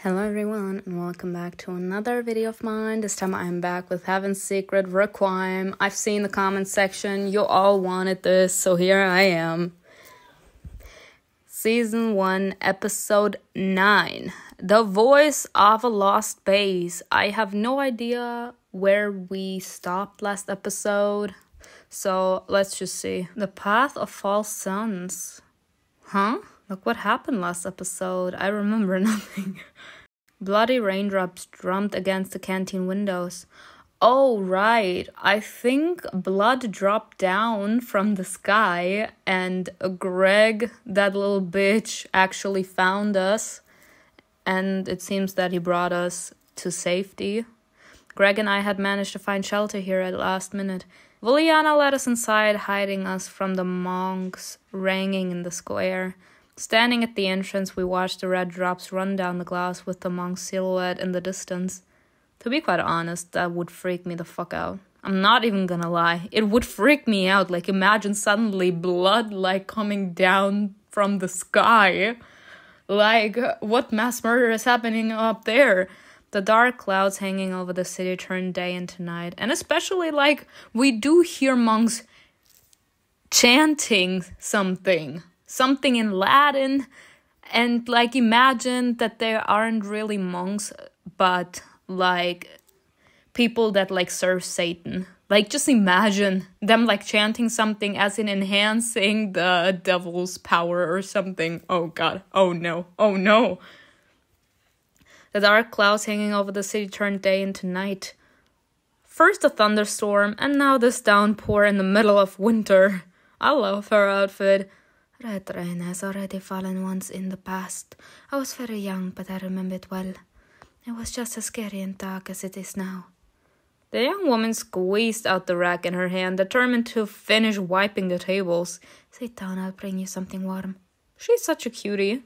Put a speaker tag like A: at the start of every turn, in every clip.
A: Hello everyone and welcome back to another video of mine. This time I'm back with Heaven's Secret Requiem. I've seen the comment section, you all wanted this, so here I am. Season 1, Episode 9. The Voice of a Lost Base. I have no idea where we stopped last episode, so let's just see. The Path of False Suns. Huh? Look what happened last episode. I remember nothing. Bloody raindrops drummed against the canteen windows. Oh, right. I think blood dropped down from the sky and Greg, that little bitch, actually found us. And it seems that he brought us to safety. Greg and I had managed to find shelter here at last minute. Viliana led us inside, hiding us from the monks ringing in the square. Standing at the entrance, we watched the red drops run down the glass with the monk's silhouette in the distance. To be quite honest, that would freak me the fuck out. I'm not even gonna lie. It would freak me out. Like, imagine suddenly blood, like, coming down from the sky. Like, what mass murder is happening up there? The dark clouds hanging over the city turned day into night. And especially, like, we do hear monks chanting something in Latin, and like imagine that they aren't really monks, but like people that like serve Satan. Like just imagine them like chanting something as in enhancing the devil's power or something. Oh god, oh no, oh no. The dark clouds hanging over the city turned day into night. First a thunderstorm, and now this downpour in the middle of winter. I love her outfit. Red rain has already fallen once in the past. I was very young, but I remember it well. It was just as scary and dark as it is now. The young woman squeezed out the rag in her hand, determined to finish wiping the tables. Sit down, I'll bring you something warm. She's such a cutie,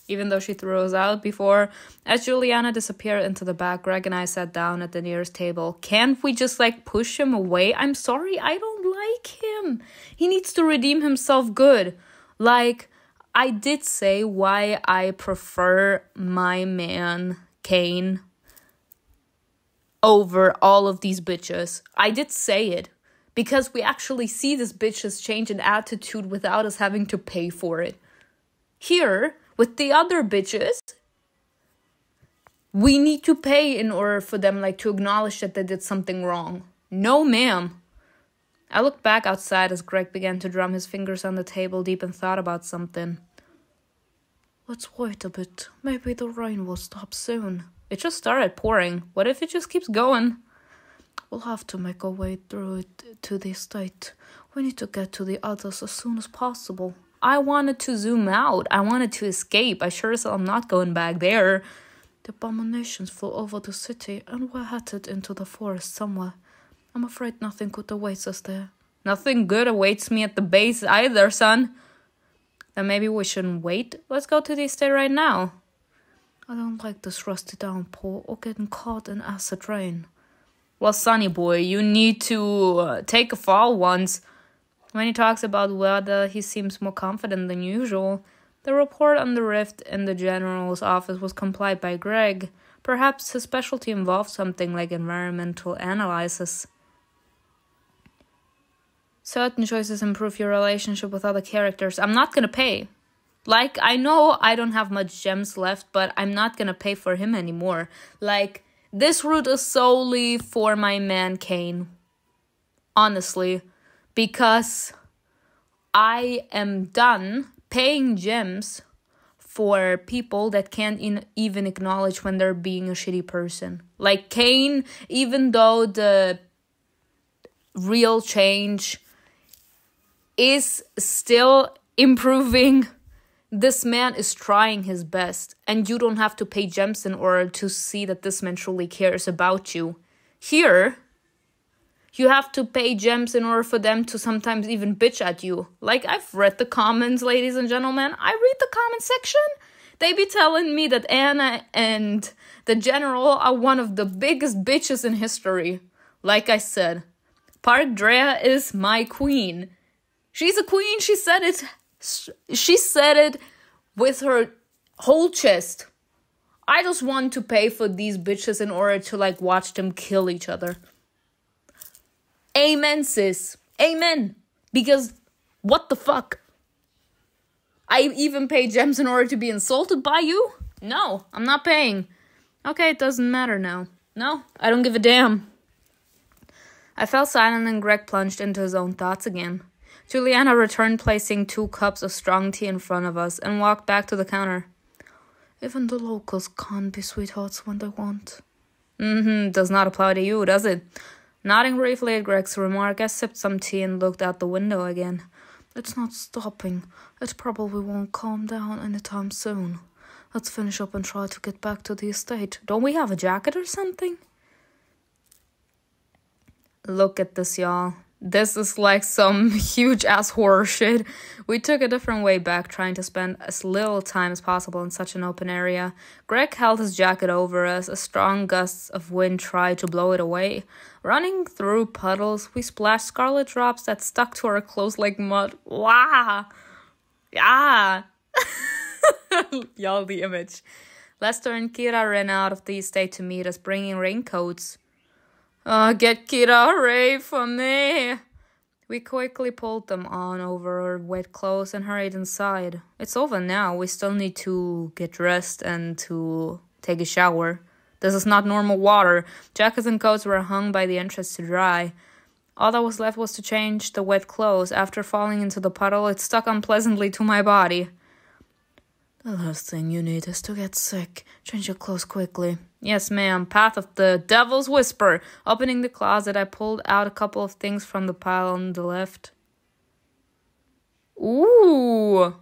A: even though she threw us out before. As Juliana disappeared into the back, Greg and I sat down at the nearest table. Can't we just, like, push him away? I'm sorry, I don't like him. He needs to redeem himself good. Like, I did say why I prefer my man, CAIN, over all of these bitches. I did say it. Because we actually see this bitch's change in attitude without us having to pay for it. Here, with the other bitches, we need to pay in order for them, like, to acknowledge that they did something wrong. No, ma'am. I looked back outside as Greg began to drum his fingers on the table deep in thought about something. Let's wait a bit. Maybe the rain will stop soon. It just started pouring. What if it just keeps going? We'll have to make our way through it to the estate. We need to get to the others as soon as possible. I wanted to zoom out. I wanted to escape. I sure as hell am not going back there. The abominations flew over the city and we're headed into the forest somewhere. I'm afraid nothing good awaits us there. Nothing good awaits me at the base either, son. Then maybe we shouldn't wait. Let's go to the estate right now. I don't like this rusty downpour or getting caught in acid rain. Well, sonny boy, you need to take a fall once. When he talks about weather, he seems more confident than usual. The report on the rift in the general's office was complied by Greg. Perhaps his specialty involved something like environmental analysis. Certain choices improve your relationship with other characters. I'm not gonna pay. Like, I know I don't have much gems left, but I'm not gonna pay for him anymore. Like, this route is solely for my man CAIN. Honestly. Because I am done paying gems for people that can't even acknowledge when they're being a shitty person. Like, CAIN, even though the real change is still improving, this man is trying his best, and you don't have to pay gems in order to see that this man truly cares about you. Here, you have to pay gems in order for them to sometimes even bitch at you. Like, I've read the comments, ladies and gentlemen. I read the comment section. They be telling me that Anna and the general are one of the biggest bitches in history. Like I said, Park Drea is my queen. She's a queen. She said it with her whole chest. I just want to pay for these bitches in order to, like, watch them kill each other. Amen, sis. Amen. Because, what the fuck? I even pay gems in order to be insulted by you? No, I'm not paying. Okay, it doesn't matter now. No, I don't give a damn. I fell silent and Greg plunged into his own thoughts again. Juliana returned, placing 2 cups of strong tea in front of us, and walked back to the counter. Even the locals can't be sweethearts when they want. Does not apply to you, does it? Nodding briefly at Greg's remark, I sipped some tea and looked out the window again. It's not stopping. It probably won't calm down anytime soon. Let's finish up and try to get back to the estate. Don't we have a jacket or something? Look at this, y'all. This is like some huge-ass horror shit. We took a different way back, trying to spend as little time as possible in such an open area. Greg held his jacket over us. A strong gust of wind tried to blow it away. Running through puddles, we splashed scarlet drops that stuck to our clothes like mud. Wow! Yeah! Y'all, the image. Lester and Kira ran out of the estate to meet us, bringing raincoats. Get Kira away from me. We quickly pulled them on over our wet clothes and hurried inside. It's over now. We still need to get dressed and to take a shower. This is not normal water. Jackets and coats were hung by the entrance to dry. All that was left was to change the wet clothes. After falling into the puddle, it stuck unpleasantly to my body. The last thing you need is to get sick. Change your clothes quickly. Yes, ma'am. Path of the Devil's Whisper. Opening the closet, I pulled out a couple of things from the pile on the left. Ooh.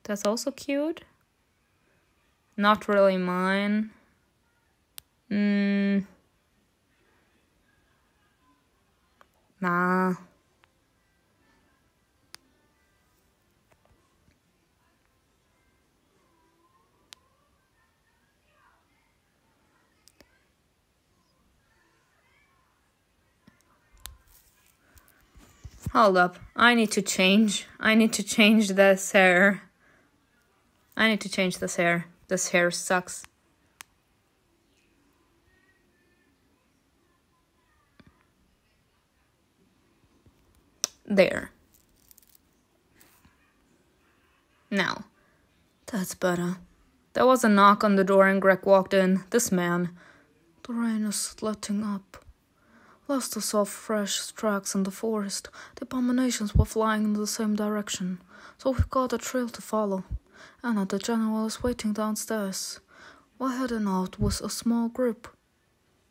A: That's also cute. Not really mine. Nah. Hold up. I need to change this hair. This hair sucks. There. Now. That's better. There was a knock on the door and Greg walked in. This man. The rain is letting up. Lester saw fresh tracks in the forest. The abominations were flying in the same direction, so we've got a trail to follow. Anna, the general, is waiting downstairs. We're heading out with a small group.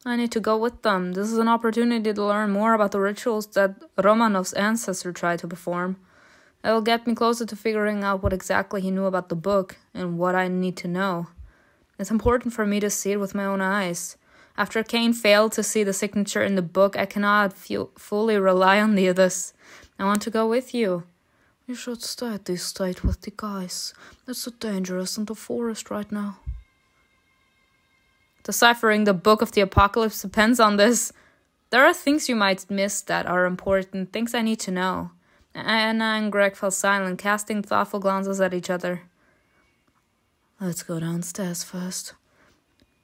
A: I need to go with them. This is an opportunity to learn more about the rituals that Romanov's ancestor tried to perform. It'll get me closer to figuring out what exactly he knew about the book and what I need to know. It's important for me to see it with my own eyes. After CAIN failed to see the signature in the book, I cannot fully rely on the others. I want to go with you. You should stay at the estate with the guys. It's so dangerous in the forest right now. Deciphering the Book of the Apocalypse depends on this. There are things you might miss that are important, things I need to know. Anna and Greg fell silent, casting thoughtful glances at each other. Let's go downstairs first.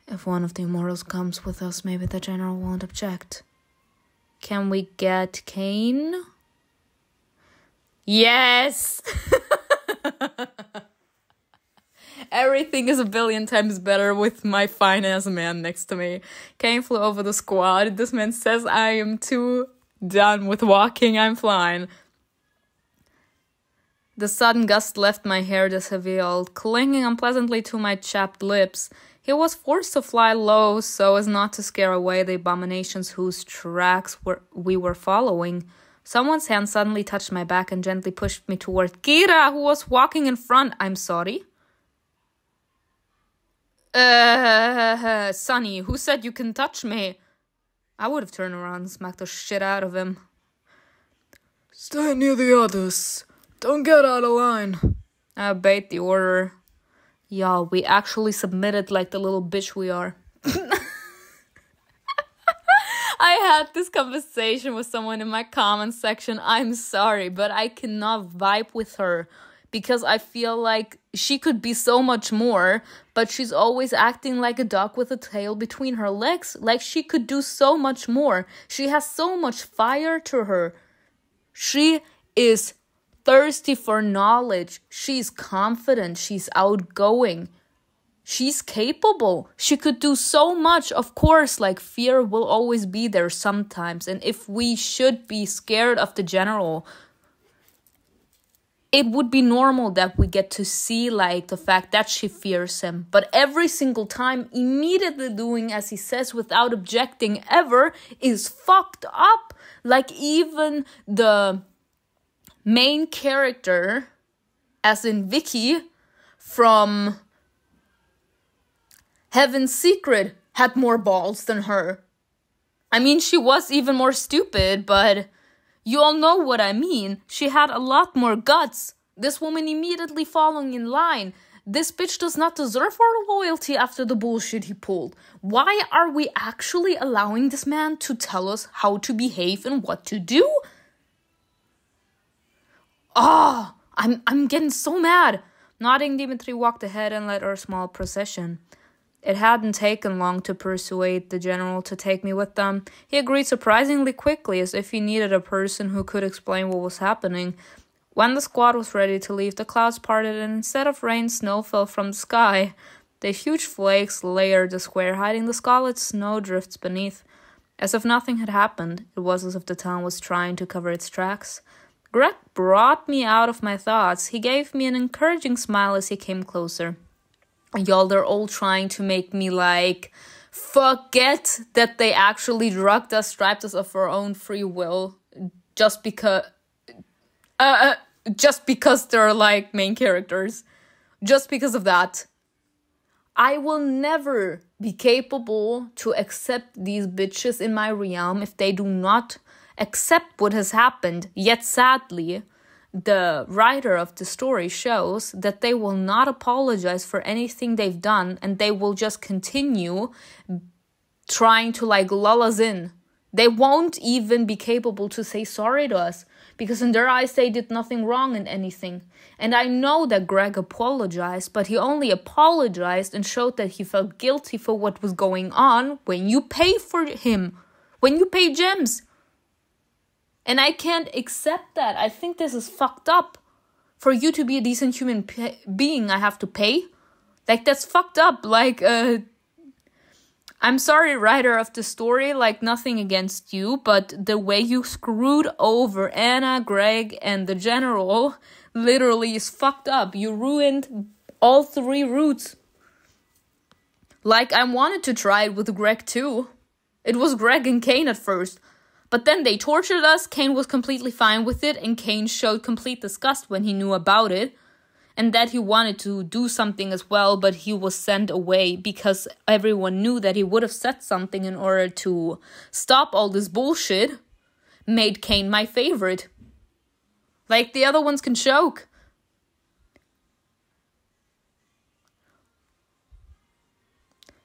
A: If one of the immortals comes with us, maybe the general won't object. Can we get CAIN? Yes! Everything is a billion times better with my fine-ass man next to me. CAIN flew over the squad. This man says I am too done with walking. I'm flying. The sudden gust left my hair disheveled, clinging unpleasantly to my chapped lips. He was forced to fly low so as not to scare away the abominations whose tracks we were following. Someone's hand suddenly touched my back and gently pushed me toward Kira, who was walking in front. I'm sorry. Sonny, who said you can touch me? I would have turned around and smacked the shit out of him. Stay near the others. Don't get out of line. I obeyed the order. Y'all, we actually submitted like the little bitch we are. I had this conversation with someone in my comments section. I'm sorry, but I cannot vibe with her because I feel like she could be so much more, but she's always acting like a duck with a tail between her legs. Like, she could do so much more. She has so much fire to her. She is thirsty for knowledge. She's confident. She's outgoing. She's capable. She could do so much. Of course, like, fear will always be there sometimes. And if we should be scared of the general, it would be normal that we get to see, like, the fact that she fears him. But every single time, immediately doing as he says without objecting ever is fucked up. Like, even the main character, as in Vicky, from Heaven's Secret, had more balls than her. I mean, she was even more stupid, but you all know what I mean. She had a lot more guts. This woman immediately falling in line. This bitch does not deserve our loyalty after the bullshit he pulled. Why are we actually allowing this man to tell us how to behave and what to do? I'm getting so mad. Nodding, Dimitri walked ahead and led our small procession. It hadn't taken long to persuade the general to take me with them. He agreed surprisingly quickly, as if he needed a person who could explain what was happening. When the squad was ready to leave, the clouds parted, and instead of rain, snow fell from the sky. The huge flakes layered the square, hiding the scarlet snowdrifts beneath. As if nothing had happened, it was as if the town was trying to cover its tracks. Greg brought me out of my thoughts. He gave me an encouraging smile as he came closer. Y'all, they're all trying to make me, like, forget that they actually drugged us, striped us of our own free will, just because they're, like, main characters. Just because of that. I will never be capable to accept these bitches in my realm if they do not accept what has happened. Yet sadly, the writer of the story shows that they will not apologize for anything they've done, and they will just continue trying to, like, lull us in. They won't even be capable to say sorry to us, because in their eyes they did nothing wrong in anything. And I know that Greg apologized, but he only apologized and showed that he felt guilty for what was going on when you pay for him, when you pay gems. And I can't accept that. I think this is fucked up. For you to be a decent human being, I have to pay? Like, that's fucked up. Like, I'm sorry, writer of the story, like, nothing against you, but the way you screwed over Anna, Greg, and the general literally is fucked up. You ruined all three routes. Like, I wanted to try it with Greg too. It was Greg and CAIN at first. But then they tortured us, CAIN was completely fine with it, and CAIN showed complete disgust when he knew about it. And that he wanted to do something as well, but he was sent away because everyone knew that he would have said something in order to stop all this bullshit, made CAIN my favorite. Like, the other ones can choke.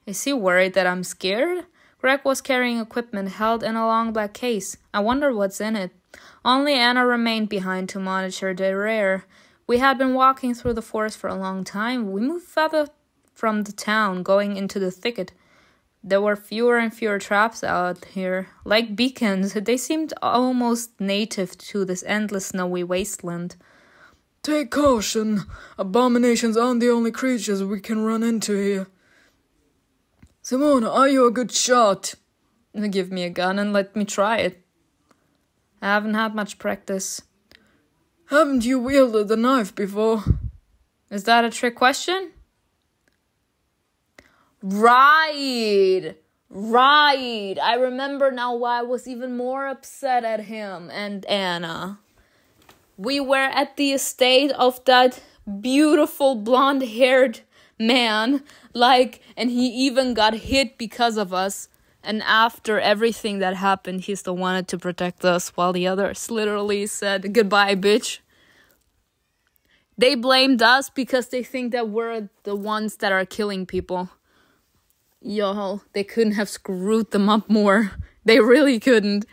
A: Is he worried that I'm scared? Greg was carrying equipment held in a long black case. I wondered what's in it. Only Anna remained behind to monitor the rear. We had been walking through the forest for a long time. We moved further from the town, going into the thicket. There were fewer and fewer traps out here. Like beacons, they seemed almost native to this endless snowy wasteland.
B: Take caution. Abominations aren't the only creatures we can run into here. Simona, are you a good shot?
A: Give me a gun and let me try it. I haven't had much practice.
B: Haven't you wielded a knife before?
A: Is that a trick question? Right. I remember now why I was even more upset at him and Anna. We were at the estate of that beautiful blonde-haired man, and he even got hit because of us. And after everything that happened, he still wanted to protect us, while the others literally said, goodbye, bitch. They blamed us because they think that we're the ones that are killing people. Yo, they couldn't have screwed them up more. They really couldn't.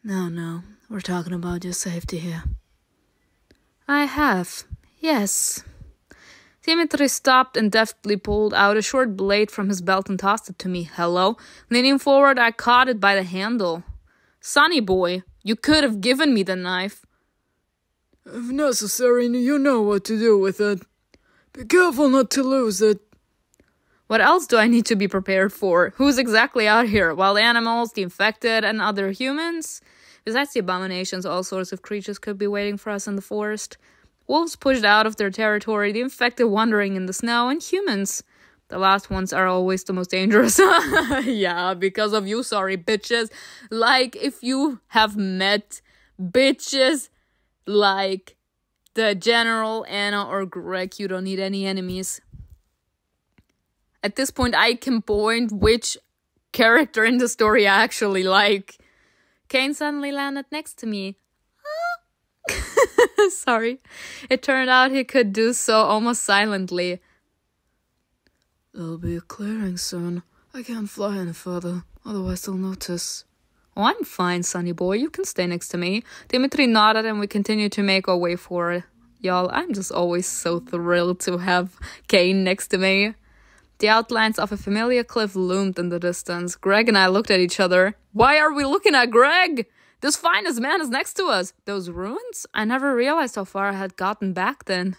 B: No, we're talking about your safety here.
A: I have, yes. Dimitri stopped and deftly pulled out a short blade from his belt and tossed it to me. Hello? Leaning forward, I caught it by the handle. Sonny boy, you could have given me the knife.
B: If necessary, you know what to do with it. Be careful not to lose it.
A: What else do I need to be prepared for? Who's exactly out here? Wild animals, the infected, and other humans? Besides the abominations, all sorts of creatures could be waiting for us in the forest. Wolves pushed out of their territory, the infected wandering in the snow, and humans. The last ones are always the most dangerous. Yeah, because of you, sorry, bitches. Like, if you have met bitches like the General, Anna, or Greg, you don't need any enemies. At this point, I can point which character in the story I actually like. CAIN suddenly landed next to me. Sorry. It turned out he could do so almost silently.
B: There'll be a clearing soon. I can't fly any further, otherwise they'll notice.
A: Oh, I'm fine, Sonny boy. You can stay next to me. Dimitri nodded and we continued to make our way forward. Y'all, I'm just always so thrilled to have CAIN next to me. The outlines of a familiar cliff loomed in the distance. Greg and I looked at each other. Why are we looking at Greg? This finest man is next to us. Those ruins? I never realized how far I had gotten back then.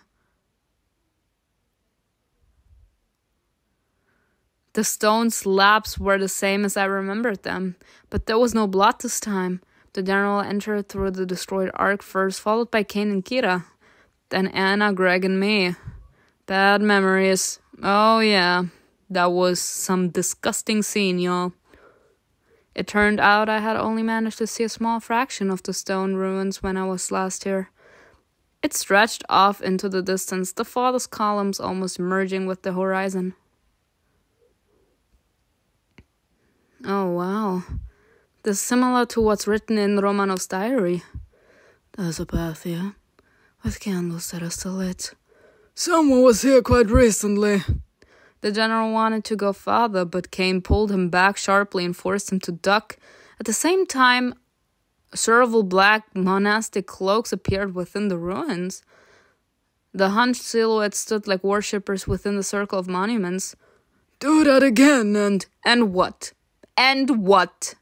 A: The stone slabs were the same as I remembered them, but there was no blood this time. The general entered through the destroyed ark first, followed by CAIN and Kira. Then Anna, Greg, and me. Bad memories. Oh yeah, that was some disgusting scene, y'all. It turned out I had only managed to see a small fraction of the stone ruins when I was last here. It stretched off into the distance, the farthest columns almost merging with the horizon. Oh wow, this is similar to what's written in Romanov's diary.
B: There's a path here, with candles that are still lit. Someone was here quite recently.
A: The general wanted to go farther, but CAIN pulled him back sharply and forced him to duck. At the same time, several black monastic cloaks appeared within the ruins. The hunched silhouettes stood like worshippers within the circle of monuments.
B: Do that again
A: And what? And what?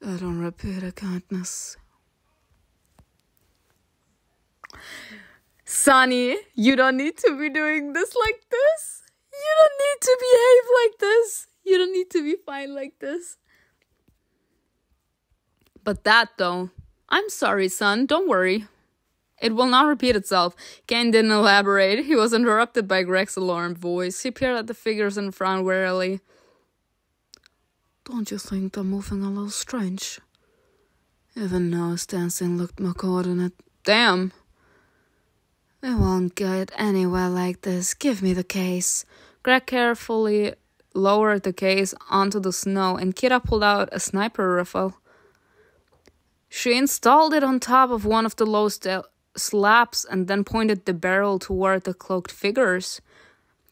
B: I don't repeat a kindness.
A: Sonny, you don't need to be doing this like this. You don't need to behave like this. You don't need to be fine like this. But that, though, I'm sorry, son. Don't worry. It will not repeat itself. CAIN didn't elaborate. He was interrupted by Greg's alarmed voice. He peered at the figures and frowned wearily.
B: Don't you think they're moving a little strange? Even now, his dancing looked more coordinate.
A: Damn.
B: We won't get anywhere like this. Give me the case.
A: Greg carefully lowered the case onto the snow, and Kira pulled out a sniper rifle. She installed it on top of one of the low slabs and then pointed the barrel toward the cloaked figures.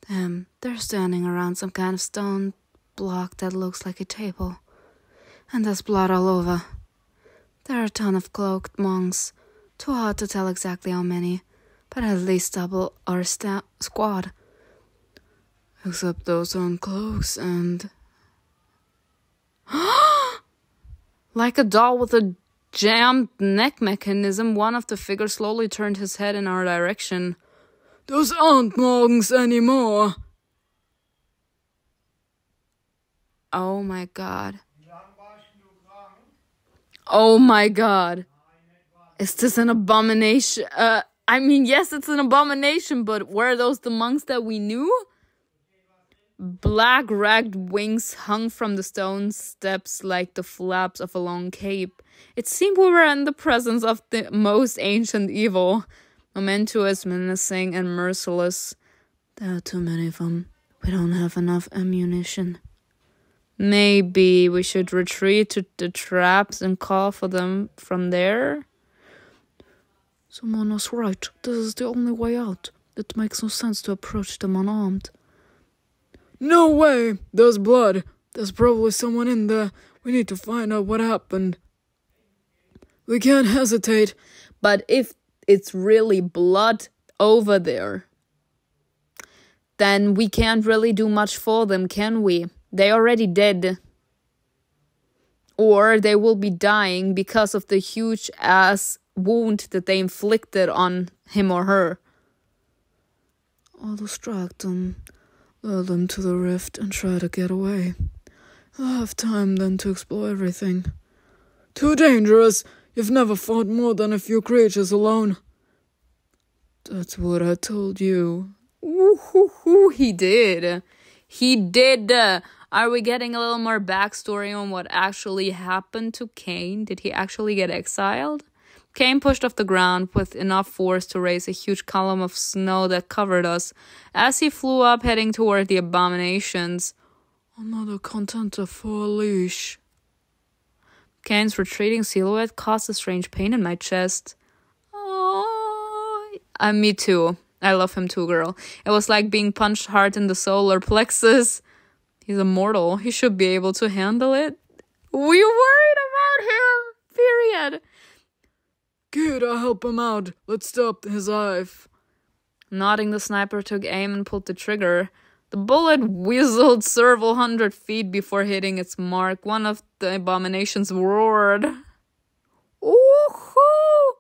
B: They're standing around some kind of stone block that looks like a table. And there's blood all over. There are a ton of cloaked monks. Too hard to tell exactly how many, but at least double our squad. Except those on cloaks and...
A: Like a doll with a jammed neck mechanism, one of the figures slowly turned his head in our direction.
B: Those aren't monks anymore.
A: Oh my god. Oh my god. Is this an abomination? I mean, yes, it's an abomination, but were those the monks that we knew? Black ragged wings hung from the stone steps like the flaps of a long cape. It seemed we were in the presence of the most ancient evil, momentous, menacing, and merciless.
B: There are too many of them. We don't have enough ammunition.
A: Maybe we should retreat to the traps and call for them from there?
B: Someone was right. This is the only way out. It makes no sense to approach them unarmed. No way! There's blood. There's probably someone in there. We need to find out what happened. We can't hesitate.
A: But if it's really blood over there, then we can't really do much for them, can we? They already dead. Or they will be dying because of the huge ass wound that they inflicted on him or her.
B: I'll distract them, lure them to the rift and try to get away. I'll have time then to explore everything. Too dangerous. You've never fought more than a few creatures alone. That's what I told you.
A: Ooh, he did. He did. Are we getting a little more backstory on what actually happened to CAIN? Did he actually get exiled? CAIN pushed off the ground with enough force to raise a huge column of snow that covered us. As he flew up, heading toward the abominations.
B: Another contender for a leash.
A: CAIN's retreating silhouette caused a strange pain in my chest. Me too. I love him too, girl. It was like being punched hard in the solar plexus. He's immortal. He should be able to handle it. We worried about him. Period.
B: Good, I'll help him out. Let's stop his hive.
A: Nodding, the sniper took aim and pulled the trigger. The bullet whistled several hundred feet before hitting its mark. One of the abominations roared. Ooh-hoo!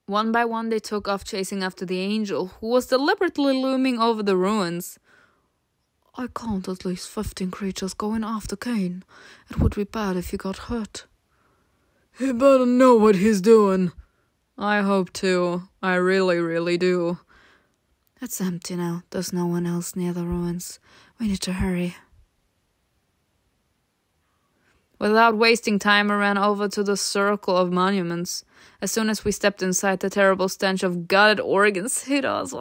A: One by one, they took off chasing after the angel, who was deliberately looming over the ruins.
B: I count at least 15 creatures going after CAIN. It would be bad if he got hurt. He better know what he's doing.
A: I hope to. I really, really do.
B: It's empty now. There's no one else near the ruins. We need to hurry.
A: Without wasting time, I ran over to the circle of monuments. As soon as we stepped inside, the terrible stench of gutted organs hit us.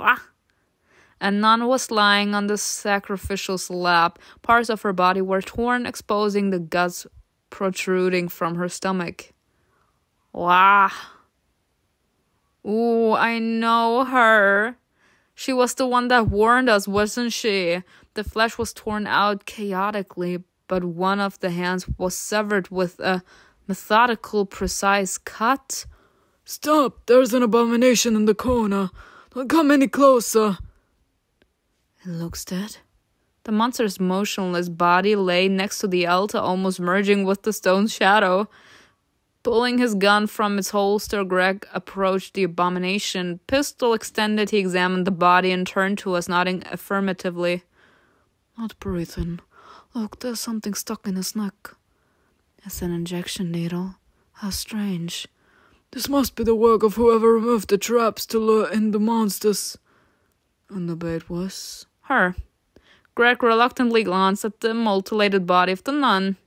A: A nun was lying on the sacrificial slab. Parts of her body were torn, exposing the guts protruding from her stomach. Wow. Ooh, I know her. She was the one that warned us, wasn't she? The flesh was torn out chaotically, but one of the hands was severed with a methodical, precise cut.
B: Stop! There's an abomination in the corner. Don't come any closer. It looks dead.
A: The monster's motionless body lay next to the altar, almost merging with the stone's shadow. Pulling his gun from its holster, Greg approached the abomination. Pistol extended, he examined the body and turned to us, nodding affirmatively.
B: Not breathing. Look, there's something stuck in his neck. It's an injection needle. How strange. This must be the work of whoever removed the traps to lure in the monsters. And the bait was?
A: Her. Greg reluctantly glanced at the mutilated body of the nun.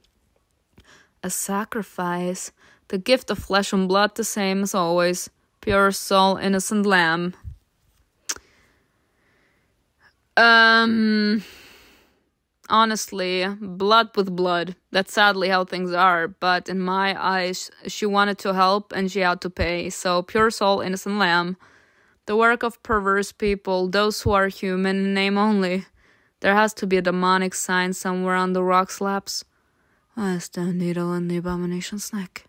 A: A sacrifice. The gift of flesh and blood, the same as always. Pure soul, innocent lamb. Honestly, blood with blood. That's sadly how things are. But in my eyes, she wanted to help and she had to pay. So pure soul, innocent lamb. The work of perverse people, those who are human in name only. There has to be a demonic sign somewhere on the rock slabs.
B: Where's the needle in the abomination's neck?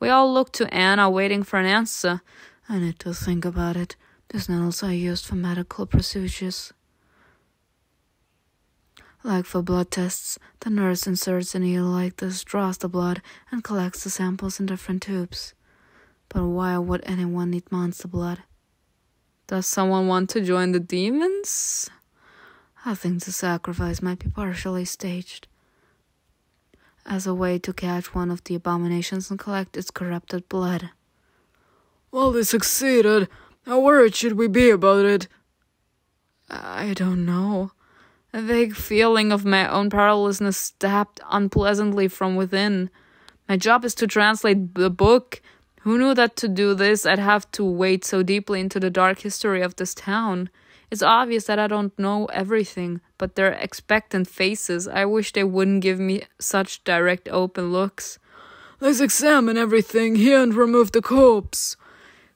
A: We all looked to Anna, waiting for an answer.
B: I need to think about it. These needles are used for medical procedures. Like for blood tests, the nurse inserts a needle like this, draws the blood, and collects the samples in different tubes. But why would anyone need monster blood?
A: Does someone want to join the demons?
B: I think the sacrifice might be partially staged, as a way to catch one of the abominations and collect its corrupted blood.
C: Well, they succeeded. How worried should we be about it?
A: I don't know. A vague feeling of my own powerlessness stabbed unpleasantly from within. My job is to translate the book. Who knew that to do this I'd have to wade so deeply into the dark history of this town? It's obvious that I don't know everything, but their expectant faces, I wish they wouldn't give me such direct, open looks.
C: Let's examine everything here and remove the corpse.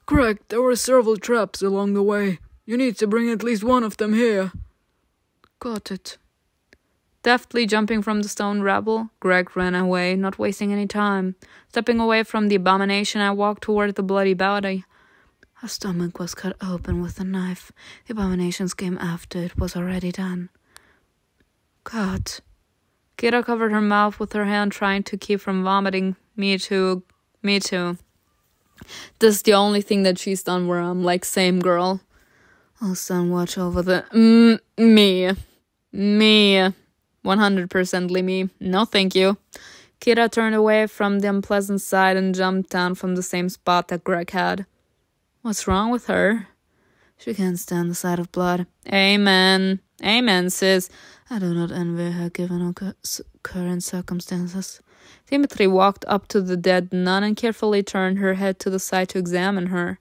C: Correct, there were several traps along the way. You need to bring at least one of them here.
B: Got it.
A: Deftly jumping from the stone rubble, Greg ran away, not wasting any time. Stepping away from the abomination, I walked toward the bloody body.
B: Her stomach was cut open with a knife. The abominations came after it was already done. God.
A: Kira covered her mouth with her hand, trying to keep from vomiting. Me too. This is the only thing that she's done where I'm like, same girl.
B: Oh, son, watch over the...
A: Me. 100% me. No, thank you. Kira turned away from the unpleasant side and jumped down from the same spot that Greg had. What's wrong with her?
B: She can't stand the sight of blood.
A: Amen, sis.
B: I do not envy her given her current circumstances.
A: Dimitri walked up to the dead nun and carefully turned her head to the side to examine her.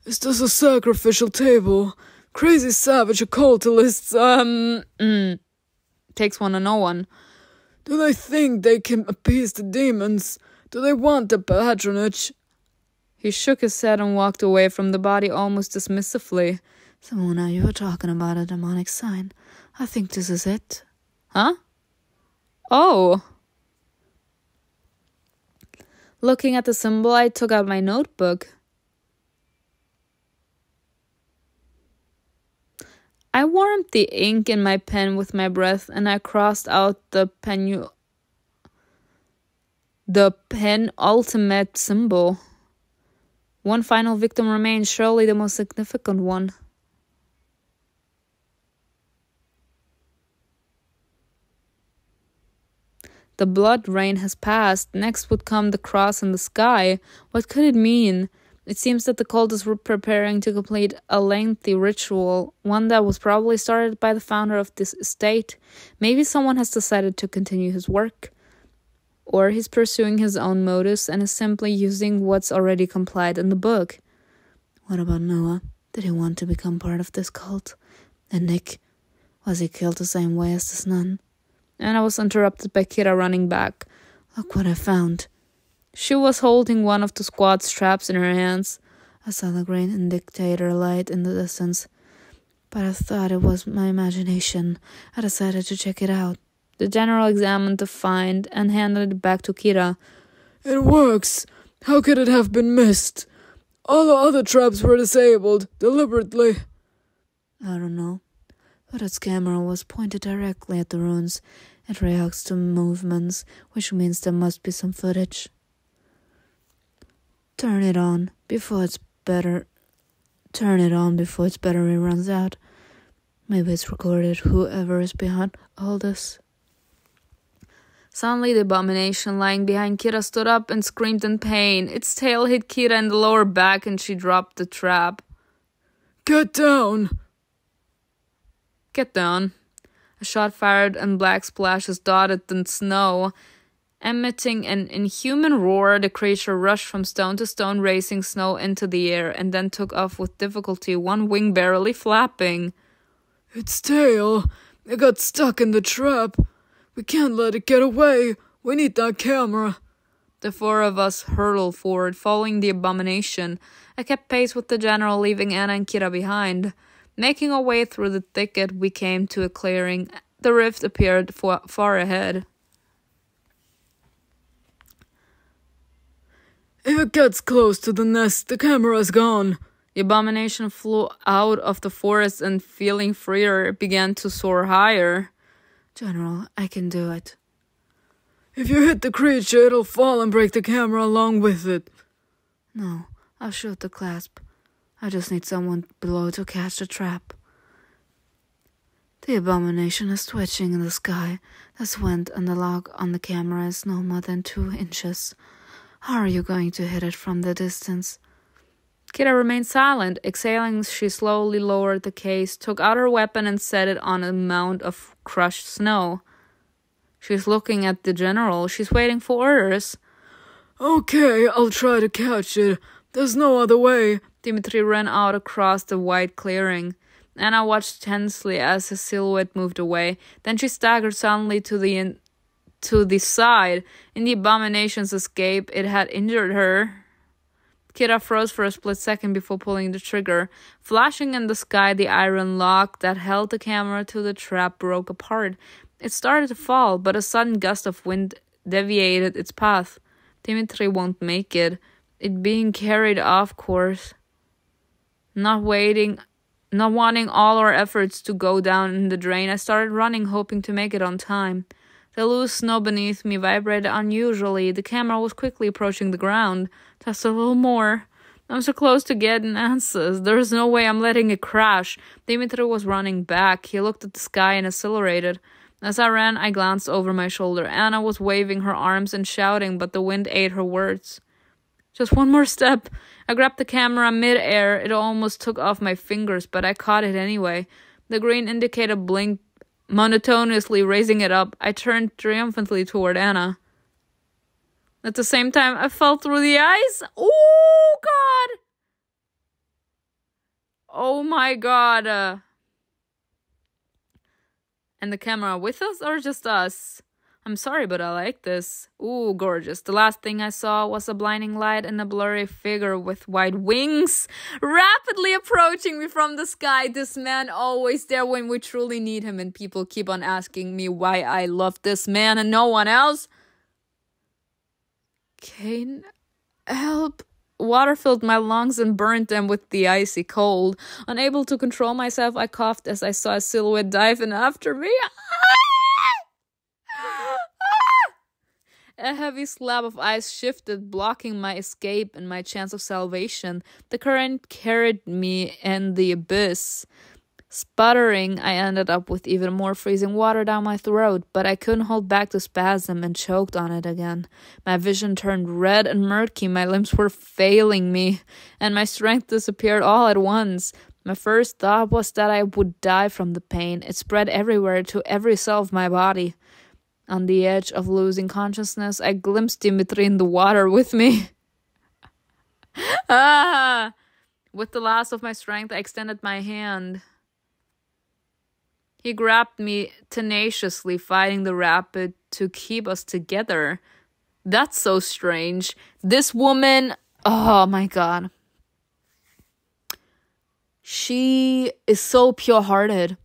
C: Is this a sacrificial table? Crazy savage occultists,
A: Takes one to know one.
C: Do they think they can appease the demons? Do they want the patronage?
A: He shook his head and walked away from the body almost dismissively.
B: Simona, you were talking about a demonic sign. I think this is it.
A: Huh? Oh. Looking at the symbol, I took out my notebook. I warmed the ink in my pen with my breath, and I crossed out the penultimate symbol. One final victim remains, surely the most significant one. The blood rain has passed. Next would come the cross in the sky. What could it mean? It seems that the cultists were preparing to complete a lengthy ritual, one that was probably started by the founder of this estate. Maybe someone has decided to continue his work. Or he's pursuing his own motives and is simply using what's already complied in the book.
B: What about Noah? Did he want to become part of this cult? And Nick? Was he killed the same way as this nun?
A: And I was interrupted by Kira running back.
B: Look what I found.
A: She was holding one of the squad's traps in her hands.
B: I saw the green indicator light in the distance, but I thought it was my imagination. I decided to check it out.
A: The general examined the find and handed it back to Kira.
C: It works. How could it have been missed? All the other traps were disabled, deliberately.
B: I don't know, but its camera was pointed directly at the runes. It reacts to movements, which means there must be some footage. Turn it on before its battery runs out. Maybe it's recorded whoever is behind all this.
A: Suddenly, the abomination lying behind Kira stood up and screamed in pain. Its tail hit Kira in the lower back and she dropped the trap.
C: Get down!
A: Get down. A shot fired and black splashes dotted the snow. Emitting an inhuman roar, the creature rushed from stone to stone, racing snow into the air, and then took off with difficulty, one wing barely flapping.
C: Its tail! It got stuck in the trap! We can't let it get away! We need that camera!
A: The four of us hurtled forward, following the abomination. I kept pace with the general, leaving Anna and Kira behind. Making our way through the thicket, we came to a clearing. The rift appeared far ahead.
C: If it gets close to the nest, the camera's gone.
A: The abomination flew out of the forest and, feeling freer, began to soar higher.
B: General, I can do it.
C: If you hit the creature, it'll fall and break the camera along with it.
B: No, I'll shoot the clasp. I just need someone below to catch the trap. The abomination is twitching in the sky. The squint and the lock on the camera is no more than 2 inches. How are you going to hit it from the distance?
A: Kira remained silent. Exhaling, she slowly lowered the case, took out her weapon and set it on a mound of crushed snow. She's looking at the general. She's waiting for orders.
C: Okay, I'll try to catch it. There's no other way.
A: Dimitri ran out across the wide clearing. Anna watched tensely as his silhouette moved away. Then she staggered suddenly to the side. In the abomination's escape, it had injured her. Kira froze for a split second before pulling the trigger. Flashing in the sky, the iron lock that held the camera to the trap broke apart. It started to fall, but a sudden gust of wind deviated its path. Dimitri won't make it. It being carried off course. Not wanting all our efforts to go down in the drain, I started running, hoping to make it on time. The loose snow beneath me vibrated unusually. The camera was quickly approaching the ground. Just a little more. I'm so close to getting answers. There's no way I'm letting it crash. Dimitri was running back. He looked at the sky and accelerated. As I ran, I glanced over my shoulder. Anna was waving her arms and shouting, but the wind ate her words. Just one more step. I grabbed the camera mid-air. It almost took off my fingers, but I caught it anyway. The green indicator blinked monotonously, raising it up. I turned triumphantly toward Anna. At the same time, I fell through the ice. Oh, God! Oh, my God. And the camera with us or just us? I'm sorry, but I like this. Ooh, gorgeous. The last thing I saw was a blinding light and a blurry figure with white wings rapidly approaching me from the sky. This man always there when we truly need him, and people keep on asking me why I love this man and no one else. CAIN, help. Water filled my lungs and burned them with the icy cold. Unable to control myself, I coughed as I saw a silhouette dive in after me. A heavy slab of ice shifted, blocking my escape and my chance of salvation. The current carried me in the abyss. Sputtering, I ended up with even more freezing water down my throat, but I couldn't hold back the spasm and choked on it again. My vision turned red and murky, my limbs were failing me, and my strength disappeared all at once. My first thought was that I would die from the pain. It spread everywhere to every cell of my body. On the edge of losing consciousness, I glimpsed Dimitri in the water with me. With the last of my strength, I extended my hand. He grabbed me tenaciously, fighting the rapid to keep us together. That's so strange. This woman, oh my God. She is so pure-hearted.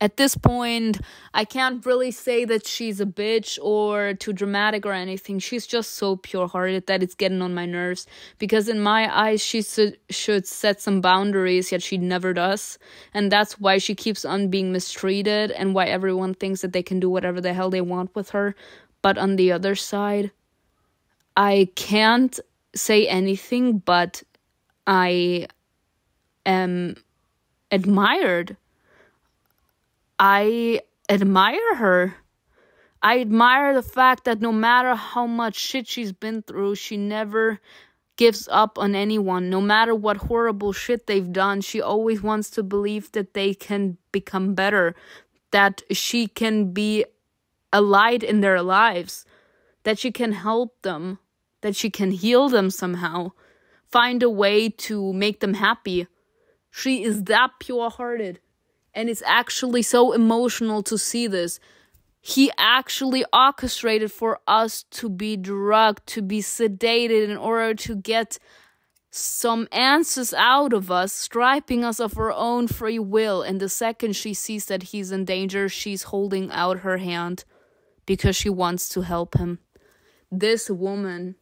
A: At this point, I can't really say that she's a bitch or too dramatic or anything. She's just so pure-hearted that it's getting on my nerves. Because in my eyes, she should set some boundaries, yet she never does. And that's why she keeps on being mistreated and why everyone thinks that they can do whatever the hell they want with her. But on the other side, I can't say anything, but I am admired. I admire her. I admire the fact that no matter how much shit she's been through, she never gives up on anyone. No matter what horrible shit they've done, she always wants to believe that they can become better, that she can be a light in their lives, that she can help them, that she can heal them somehow, find a way to make them happy. She is that pure-hearted. And it's actually so emotional to see this. He actually orchestrated for us to be drugged, to be sedated in order to get some answers out of us, stripping us of our own free will. And the second she sees that he's in danger, she's holding out her hand because she wants to help him. This woman.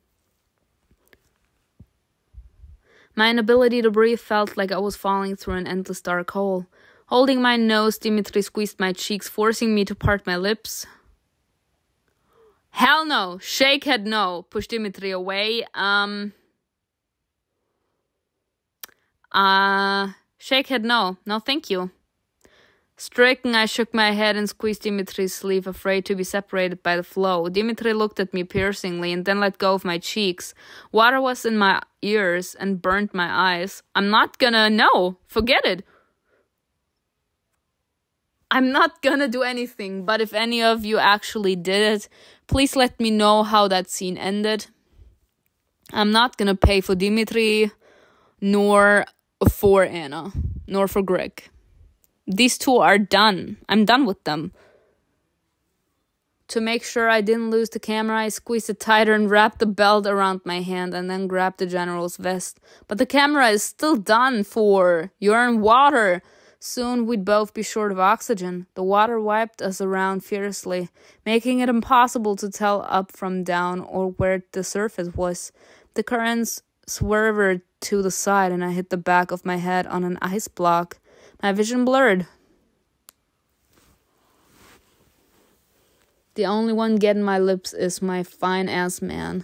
A: My inability to breathe felt like I was falling through an endless dark hole. Holding my nose, Dimitri squeezed my cheeks, forcing me to part my lips. Hell no! Shake head no! Push Dimitri away. Shake head no. No, thank you. Stricken, I shook my head and squeezed Dimitri's sleeve, afraid to be separated by the flow. Dimitri looked at me piercingly and then let go of my cheeks. Water was in my ears and burned my eyes. No, forget it. I'm not gonna do anything, but if any of you actually did it, please let me know how that scene ended. I'm not gonna pay for Dimitri, nor for Anna, nor for Greg. These two are done. I'm done with them. To make sure I didn't lose the camera, I squeezed it tighter and wrapped the belt around my hand and then grabbed the general's vest. But the camera is still done for. You're in water. Soon we'd both be short of oxygen. The water wiped us around fiercely, making it impossible to tell up from down or where the surface was. The currents swerved to the side and I hit the back of my head on an ice block. My vision blurred. The only one getting my lips is my fine-ass man.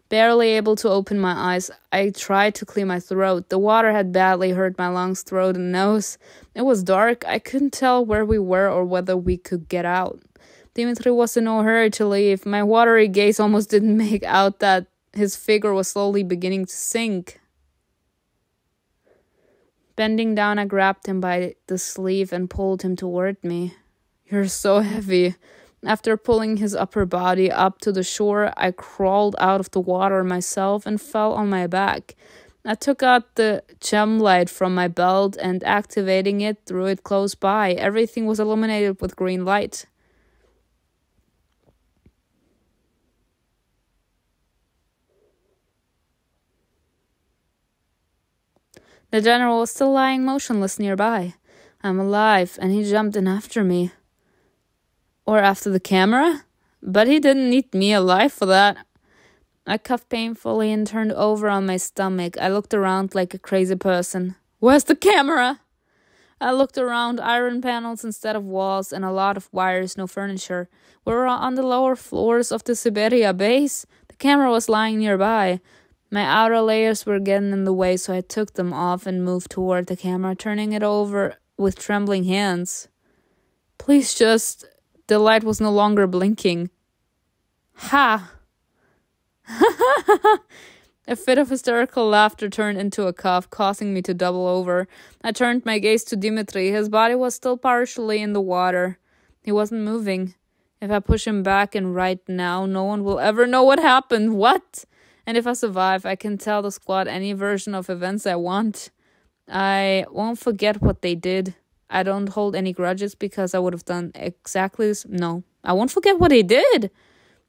A: Barely able to open my eyes, I tried to clear my throat. The water had badly hurt my lungs, throat, and nose. It was dark. I couldn't tell where we were or whether we could get out. Dimitri was in no hurry to leave. My watery gaze almost didn't make out that his figure was slowly beginning to sink. Bending down, I grabbed him by the sleeve and pulled him toward me. "You're so heavy." After pulling his upper body up to the shore, I crawled out of the water myself and fell on my back. I took out the gem light from my belt and, activating it, threw it close by. Everything was illuminated with green light. The general was still lying motionless nearby. "I'm alive," and he jumped in after me. Or after the camera? But he didn't need me alive for that. I coughed painfully and turned over on my stomach. I looked around like a crazy person. "Where's the camera?" I looked around, iron panels instead of walls and a lot of wires, no furniture. We were on the lower floors of the Siberia base. The camera was lying nearby. My outer layers were getting in the way, so I took them off and moved toward the camera, turning it over with trembling hands. "Please just..." The light was no longer blinking. Ha! A fit of hysterical laughter turned into a cough, causing me to double over. I turned my gaze to Dimitri. His body was still partially in the water. He wasn't moving. If I push him back and right now, no one will ever know what happened. What? And if I survive, I can tell the squad any version of events I want. I won't forget what they did. I don't hold any grudges because I would have done exactly this. No, I won't forget what they did.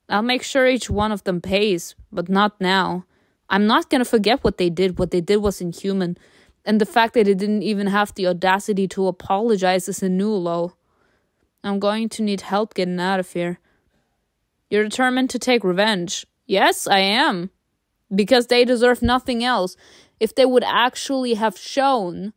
A: I'll make sure each one of them pays, but not now. I'm not going to forget what they did. What they did was inhuman. And the fact that they didn't even have the audacity to apologize is a new low. I'm going to need help getting out of here. You're determined to take revenge. Yes, I am. Because they deserve nothing else. If they would actually have shown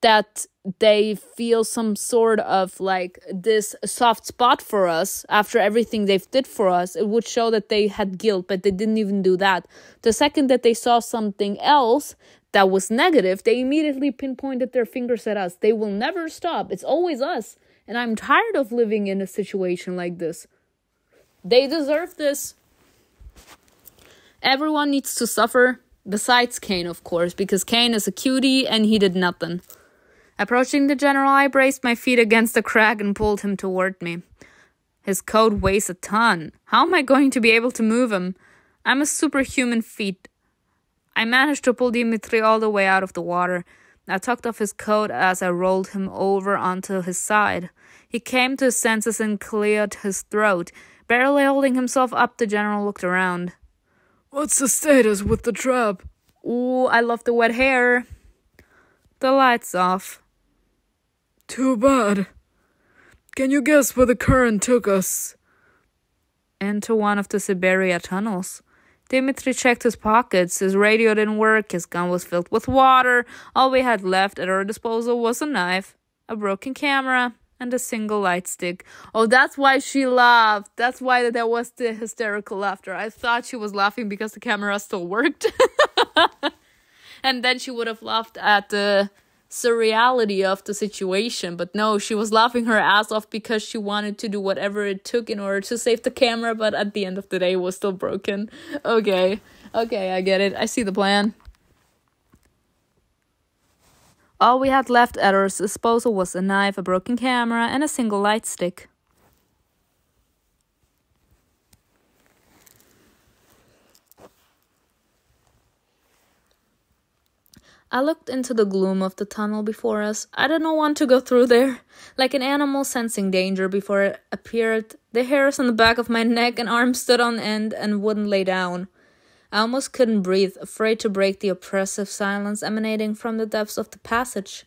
A: that they feel some sort of like this soft spot for us after everything they've did for us, it would show that they had guilt, but they didn't even do that. The second that they saw something else that was negative, they immediately pinpointed their fingers at us. They will never stop. It's always us. And I'm tired of living in a situation like this. They deserve this. Everyone needs to suffer, besides CAIN, of course, because CAIN is a cutie and he did nothing. Approaching the general, I braced my feet against the crack and pulled him toward me. His coat weighs a ton. How am I going to be able to move him? I'm a superhuman feat. I managed to pull Dimitri all the way out of the water. I tucked off his coat as I rolled him over onto his side. He came to his senses and cleared his throat. Barely holding himself up, the general looked around.
C: "What's the status with the trap?"
A: "Ooh, I love the wet hair." "The light's off."
C: "Too bad. Can you guess where the current took us?"
A: "Into one of the Siberia tunnels." Dimitri checked his pockets. His radio didn't work. His gun was filled with water. All we had left at our disposal was a knife, a broken camera, and a single light stick. Oh, that's why she laughed. That's why there was the hysterical laughter. I thought she was laughing because the camera still worked. And then she would have laughed at the surreality of the situation. But no, she was laughing her ass off because she wanted to do whatever it took in order to save the camera. But at the end of the day, it was still broken. Okay, I get it. I see the plan. All we had left at our disposal was a knife, a broken camera, and a single light stick. I looked into the gloom of the tunnel before us. I did not want to go through there. Like an animal sensing danger before it appeared, the hairs on the back of my neck and arms stood on end and wouldn't lay down. I almost couldn't breathe, afraid to break the oppressive silence emanating from the depths of the passage.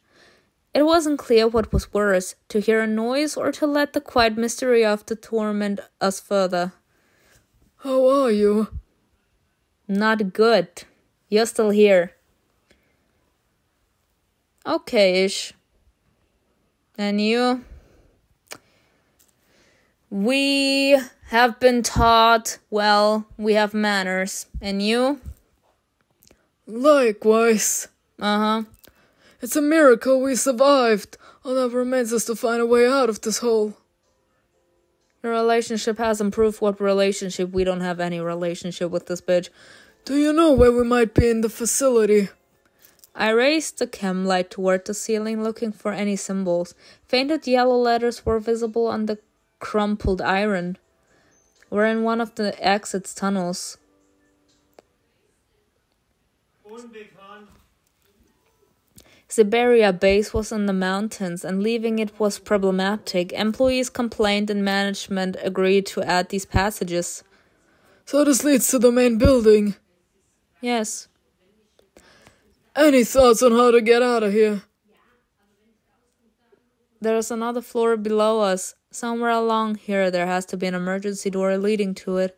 A: It wasn't clear what was worse, to hear a noise or to let the quiet mystery of the torment us further.
C: How are you?
A: Not good. You're still here. Okay-ish. And you? We have been taught, well, we have manners. And you?
C: Likewise.
A: Uh-huh.
C: It's a miracle we survived. All that remains is to find a way out of this hole.
A: Your relationship hasn't proved what relationship. We don't have any relationship with this bitch.
C: Do you know where we might be in the facility?
A: I raised the chem light toward the ceiling, looking for any symbols. Fainted yellow letters were visible on the crumpled iron. We're in one of the exit tunnels. Siberia base was in the mountains, and leaving it was problematic. Employees complained and management agreed to add these passages.
C: So this leads to the main building.
A: Yes.
C: Any thoughts on how to get out of here?
A: There's another floor below us. Somewhere along here there has to be an emergency door leading to it.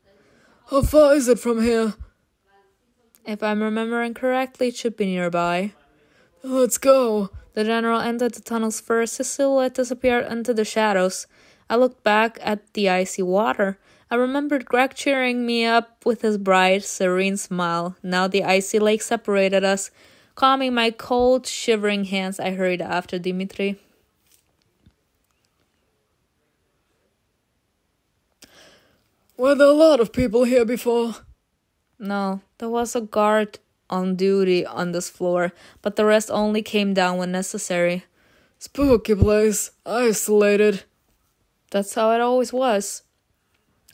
C: How far is it from here?
A: If I'm remembering correctly, it should be nearby.
C: Let's go.
A: The general entered the tunnels first. His silhouette disappeared into the shadows. I looked back at the icy water. I remembered Greg cheering me up with his bright, serene smile. Now the icy lake separated us. Calming my cold, shivering hands, I hurried after Dimitri.
C: Were there a lot of people here before?
A: No, there was a guard on duty on this floor, but the rest only came down when necessary.
C: Spooky place. Isolated.
A: That's how it always was.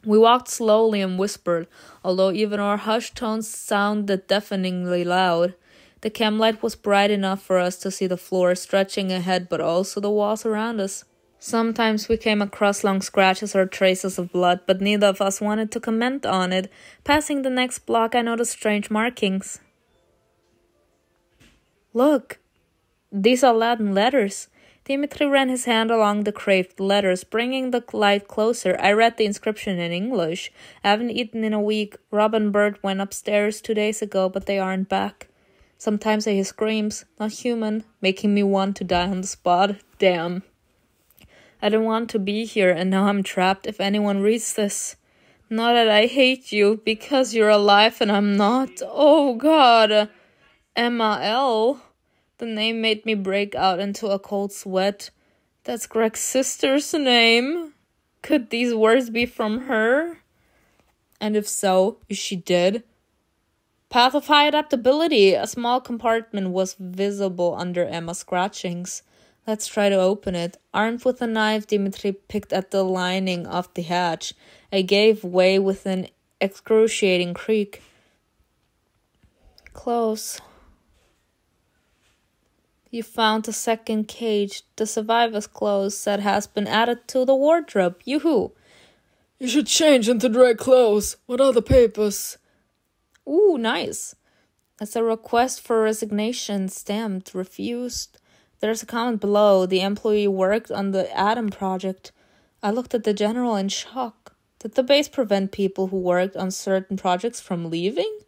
A: We walked slowly and whispered, although even our hushed tones sounded deafeningly loud. The chem light was bright enough for us to see the floor stretching ahead, but also the walls around us. Sometimes we came across long scratches or traces of blood, but neither of us wanted to comment on it. Passing the next block, I noticed strange markings. Look, these are Latin letters. Dimitri ran his hand along the carved letters, bringing the light closer. I read the inscription in English. I haven't eaten in a week. Rob and Bert went upstairs 2 days ago, but they aren't back. Sometimes I hear screams, not human, making me want to die on the spot. Damn. I didn't want to be here, and now I'm trapped if anyone reads this. Not that I hate you, because you're alive and I'm not. Oh, God. Emma L. The name made me break out into a cold sweat. That's Greg's sister's name. Could these words be from her? And if so, is she dead? Path of high adaptability. A small compartment was visible under Emma's scratchings. Let's try to open it. Armed with a knife, Dimitri picked at the lining of the hatch. I gave way with an excruciating creak. Close. You found the second cage. The survivor's clothes that has been added to the wardrobe. Yoo-hoo.
C: You should change into dry clothes. What are the papers?
A: Ooh, nice. It's a request for resignation, stamped, refused. There's a comment below. The employee worked on the Atom project. I looked at the general in shock. Did the base prevent people who worked on certain projects from leaving?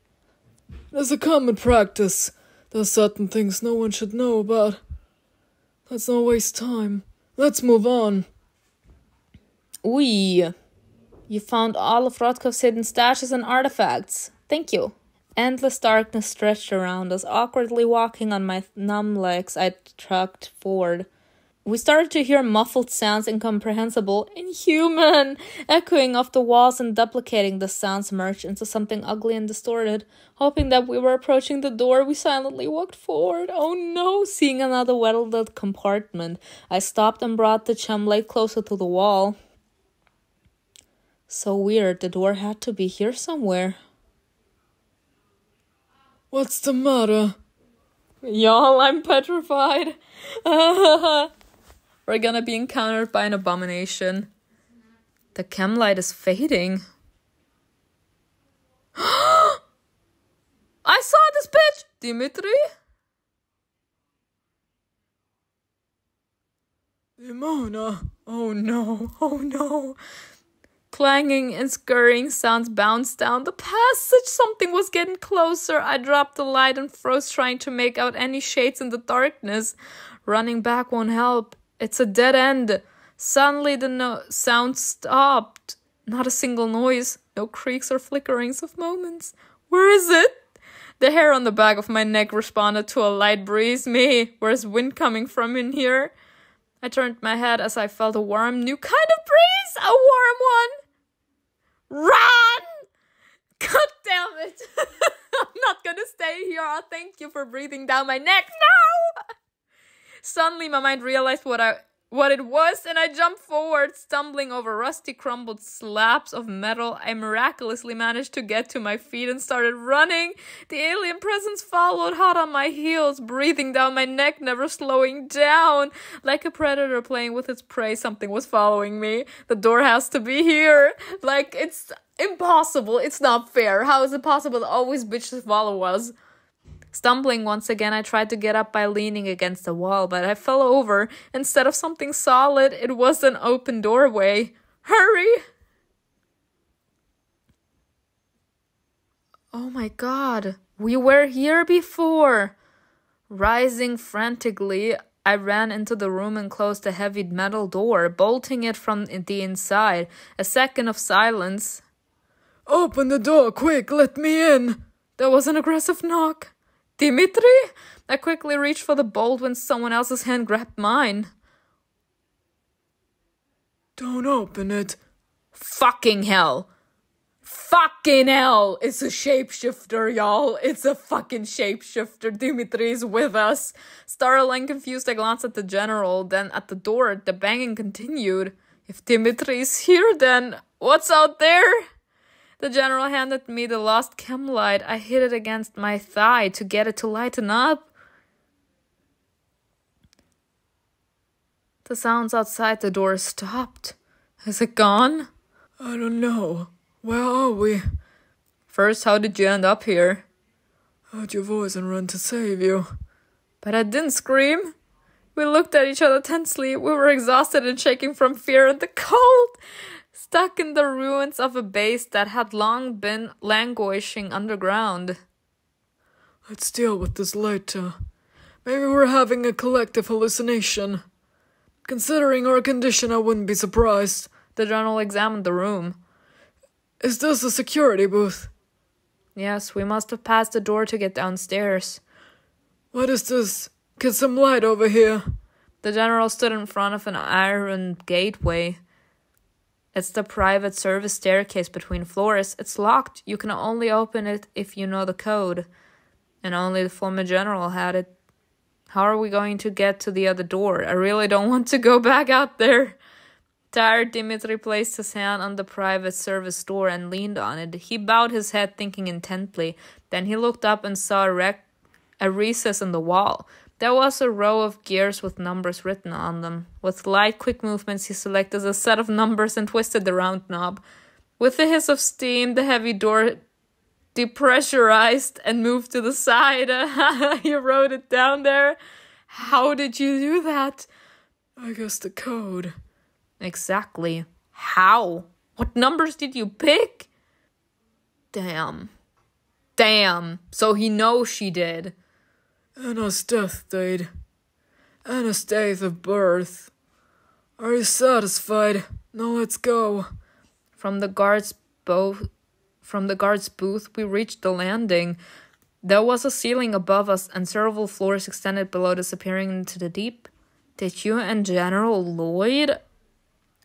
C: There's a common practice. There's certain things no one should know about. Let's not waste time. Let's move on.
A: Ooh. You found all of Rotkov's hidden stashes and artifacts. Thank you. Endless darkness stretched around us. Awkwardly walking on my numb legs, I trucked forward. We started to hear muffled sounds, incomprehensible, inhuman, echoing off the walls and duplicating. The sounds merged into something ugly and distorted. Hoping that we were approaching the door, we silently walked forward. Oh no! Seeing another well-lit compartment, I stopped and brought the chum light closer to the wall. So weird, the door had to be here somewhere.
C: What's the matter?
A: Y'all, I'm petrified. We're gonna be encountered by an abomination. The chem light is fading. I saw this bitch! Dimitri?
C: Demona!
A: Oh no, oh no. Clanging and scurrying sounds bounced down the passage. Something was getting closer. I dropped the light and froze, trying to make out any shades in the darkness. Running back won't help. It's a dead end. Suddenly the sound stopped. Not a single noise. No creaks or flickerings of moments. Where is it? The hair on the back of my neck responded to a light breeze. Me, where's wind coming from in here? I turned my head as I felt a warm, new kind of breeze. A warm one. Run! God damn it. I'm not gonna stay here. Oh, thank you for breathing down my neck. No! Suddenly, my mind realized what it was, and I jumped forward, stumbling over rusty, crumbled slabs of metal. I miraculously managed to get to my feet and started running. The alien presence followed hot on my heels, breathing down my neck, never slowing down. Like a predator playing with its prey, something was following me. The door has to be here. Like, it's impossible. It's not fair. How is it possible that always bitches follow us? Stumbling once again, I tried to get up by leaning against the wall, but I fell over. Instead of something solid, it was an open doorway. Hurry! Oh my god, we were here before! Rising frantically, I ran into the room and closed the heavy metal door, bolting it from the inside. A second of silence.
C: Open the door, quick, let me in!
A: There was an aggressive knock. Dimitri? I quickly reached for the bolt when someone else's hand grabbed mine.
C: Don't open it.
A: Fucking hell. Fucking hell. It's a shapeshifter, y'all. It's a fucking shapeshifter. Dimitri's with us. Startled and confused, I glanced at the general, then at the door. The banging continued. If Dimitri's here, then what's out there? The general handed me the lost chem light. I hit it against my thigh to get it to lighten up. The sounds outside the door stopped. Is it gone?
C: I don't know. Where are we?
A: First, how did you end up here?
C: Heard your voice and run to save you.
A: But I didn't scream. We looked at each other tensely. We were exhausted and shaking from fear and the cold. Stuck in the ruins of a base that had long been languishing underground.
C: Let's deal with this later. Maybe we're having a collective hallucination. Considering our condition, I wouldn't be surprised.
A: The general examined the room.
C: Is this a security booth?
A: Yes, we must have passed the door to get downstairs.
C: What is this? Get some light over here.
A: The general stood in front of an iron gateway. It's the private service staircase between floors. It's locked. You can only open it if you know the code. And only the former general had it. How are we going to get to the other door? I really don't want to go back out there. Tired, Dimitri placed his hand on the private service door and leaned on it. He bowed his head, thinking intently. Then he looked up and saw a recess in the wall. There was a row of gears with numbers written on them. With light, quick movements, he selected a set of numbers and twisted the round knob. With a hiss of steam, the heavy door depressurized and moved to the side. He wrote it down there. How did you do that?
C: I guess the code.
A: Exactly. How? What numbers did you pick? Damn. So he knows she did.
C: Anna's death date. Anna's date of birth. Are you satisfied? Now let's go.
A: From the guard's booth, we reached the landing. There was a ceiling above us and several floors extended below, disappearing into the deep. Did you and General Lloyd?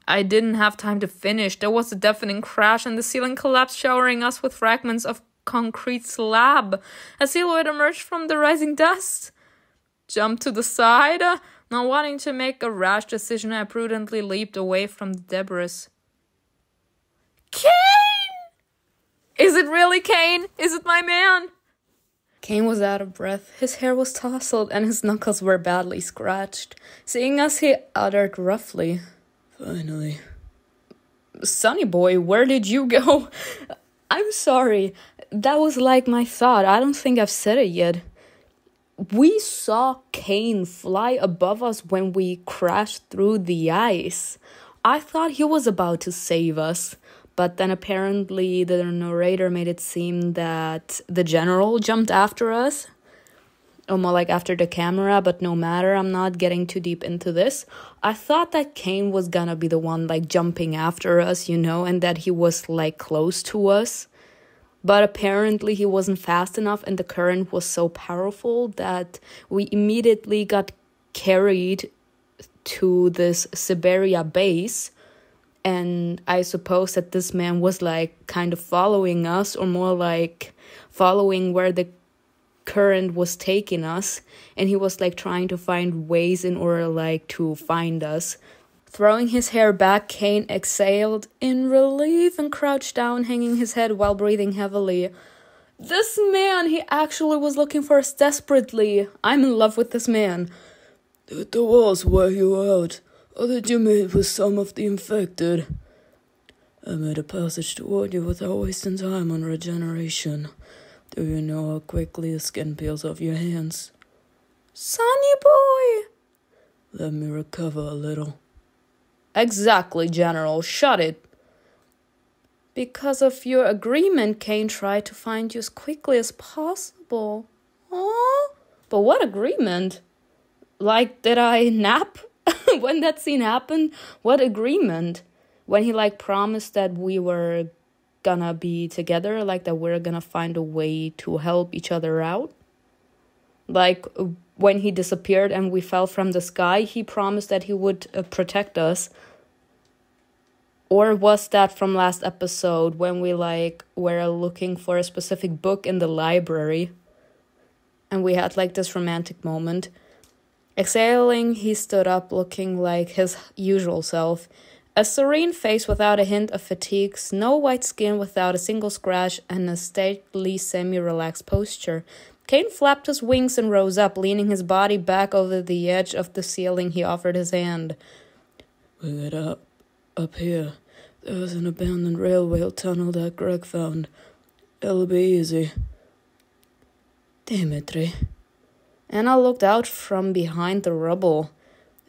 A: I didn't have time to finish. There was a deafening crash and the ceiling collapsed, showering us with fragments of concrete slab. A silhouette emerged from the rising dust. Jumped to the side. Not wanting to make a rash decision, I prudently leaped away from the debris. CAIN! Is it really CAIN? Is it my man? CAIN was out of breath. His hair was tousled and his knuckles were badly scratched. Seeing us, he uttered roughly,
C: Finally.
A: Sonny boy, where did you go? I'm sorry. That was like my thought. I don't think I've said it yet. we saw CAIN fly above us when we crashed through the ice. I thought he was about to save us, but then apparently the narrator made it seem that the general jumped after us, or more like after the camera, but no matter, I'm not getting too deep into this. I thought that CAIN was gonna be the one like jumping after us, and that he was like close to us. But apparently he wasn't fast enough and the current was so powerful that we immediately got carried to this Siberia base. And I suppose that this man was like kind of following us, or more like following where the current was taking us. And he was like trying to find ways in order like to find us. Throwing his hair back, CAIN exhaled in relief and crouched down, hanging his head while breathing heavily. This man, he actually was looking for us desperately. I'm in love with this man.
C: Did the walls wear you out, or did you meet with some of the infected? I made a passage toward you without wasting time on regeneration. Do you know how quickly the skin peels off your hands?
A: Sonny boy!
C: Let me recover a little.
A: Exactly, General. Shut it. Because of your agreement, CAIN tried to find you as quickly as possible. Oh, but what agreement? Like, did I nap when that scene happened? What agreement? When he, like, promised that we were gonna be together, like, that we're gonna find a way to help each other out? Like, when he disappeared and we fell from the sky, he promised that he would protect us. Or was that from last episode when we like were looking for a specific book in the library and we had like this romantic moment? Exhaling, he stood up looking like his usual self. A serene face without a hint of fatigue, snow white skin without a single scratch, and a stately semi-relaxed posture. CAIN flapped his wings and rose up, leaning his body back over the edge of the ceiling. He offered his hand.
C: We'll get up here. There's an abandoned railway tunnel that Greg found. It'll be easy. Dimitri.
A: Anna looked out from behind the rubble.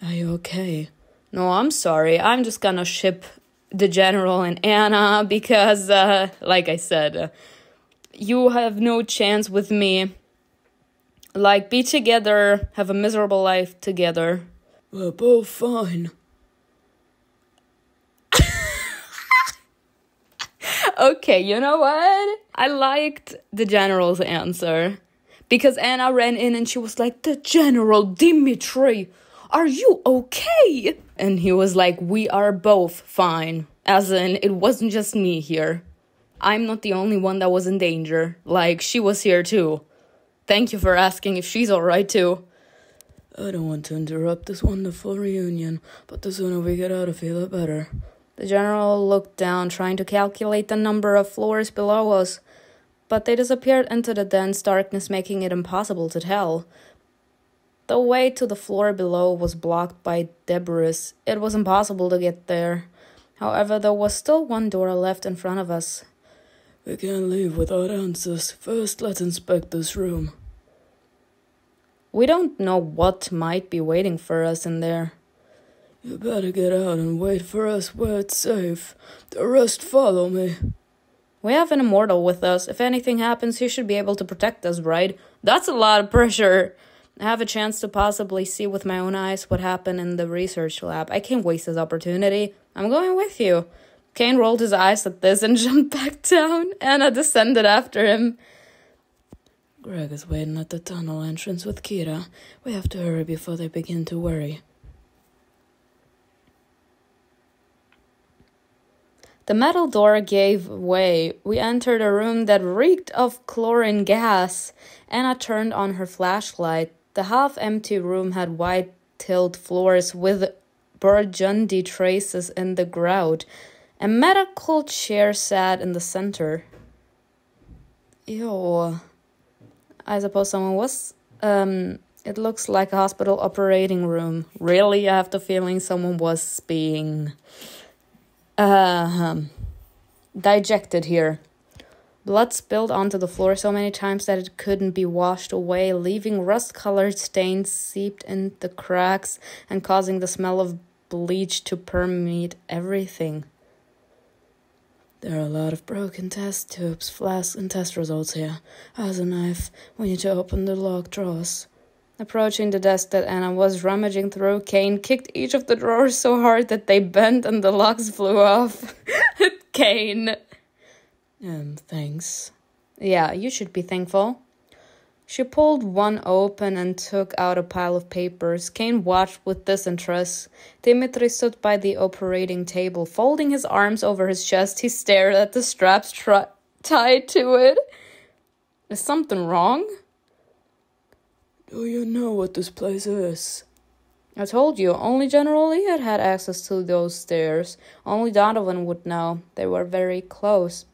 C: Are you okay?
A: No, I'm sorry. I'm just gonna ship the General and Anna because, like I said, you have no chance with me. Like, be together, have a miserable life together.
C: We're both fine.
A: Okay, you know what? I liked the General's answer. Because Anna ran in and she was like, the General, Dimitri, are you okay? And he was like, we are both fine. As in, it wasn't just me here. I'm not the only one that was in danger. Like, she was here too. Thank you for asking if she's alright too.
C: I don't want to interrupt this wonderful reunion, but the sooner we get out of here, the better.
A: The General looked down, trying to calculate the number of floors below us, but they disappeared into the dense darkness, making it impossible to tell. The way to the floor below was blocked by debris. It was impossible to get there. However, there was still one door left in front of us.
C: We can't leave without answers. First, let's inspect this room.
A: We don't know what might be waiting for us in there.
C: You better get out and wait for us where it's safe. The rest follow me.
A: We have an immortal with us. If anything happens, he should be able to protect us, right? That's a lot of pressure. I have a chance to possibly see with my own eyes what happened in the research lab. I can't waste this opportunity. I'm going with you. CAIN rolled his eyes at this and jumped back down. Anna descended after him.
C: Greg is waiting at the tunnel entrance with Kira. We have to hurry before they begin to worry.
A: The metal door gave way. We entered a room that reeked of chlorine gas. Anna turned on her flashlight. The half-empty room had white tiled floors with burgundy traces in the grout. A medical chair sat in the center. Ew. I suppose someone was... It looks like a hospital operating room. Really, I have the feeling someone was being... dissected here. Blood spilled onto the floor so many times that it couldn't be washed away, leaving rust-colored stains seeped in the cracks and causing the smell of bleach to permeate everything.
C: There are a lot of broken test tubes, flasks, and test results here. As a knife, we need to open the locked drawers.
A: Approaching the desk that Anna was rummaging through, CAIN kicked each of the drawers so hard that they bent and the locks flew off. CAIN.
C: Thanks.
A: Yeah, you should be thankful. She pulled one open and took out a pile of papers. CAIN watched with disinterest. Dimitri stood by the operating table, folding his arms over his chest. He stared at the straps tied to it. Is something wrong?
C: Do you know what this place is?
A: I told you, only General Lee had access to those stairs. Only Donovan would know. They were very close.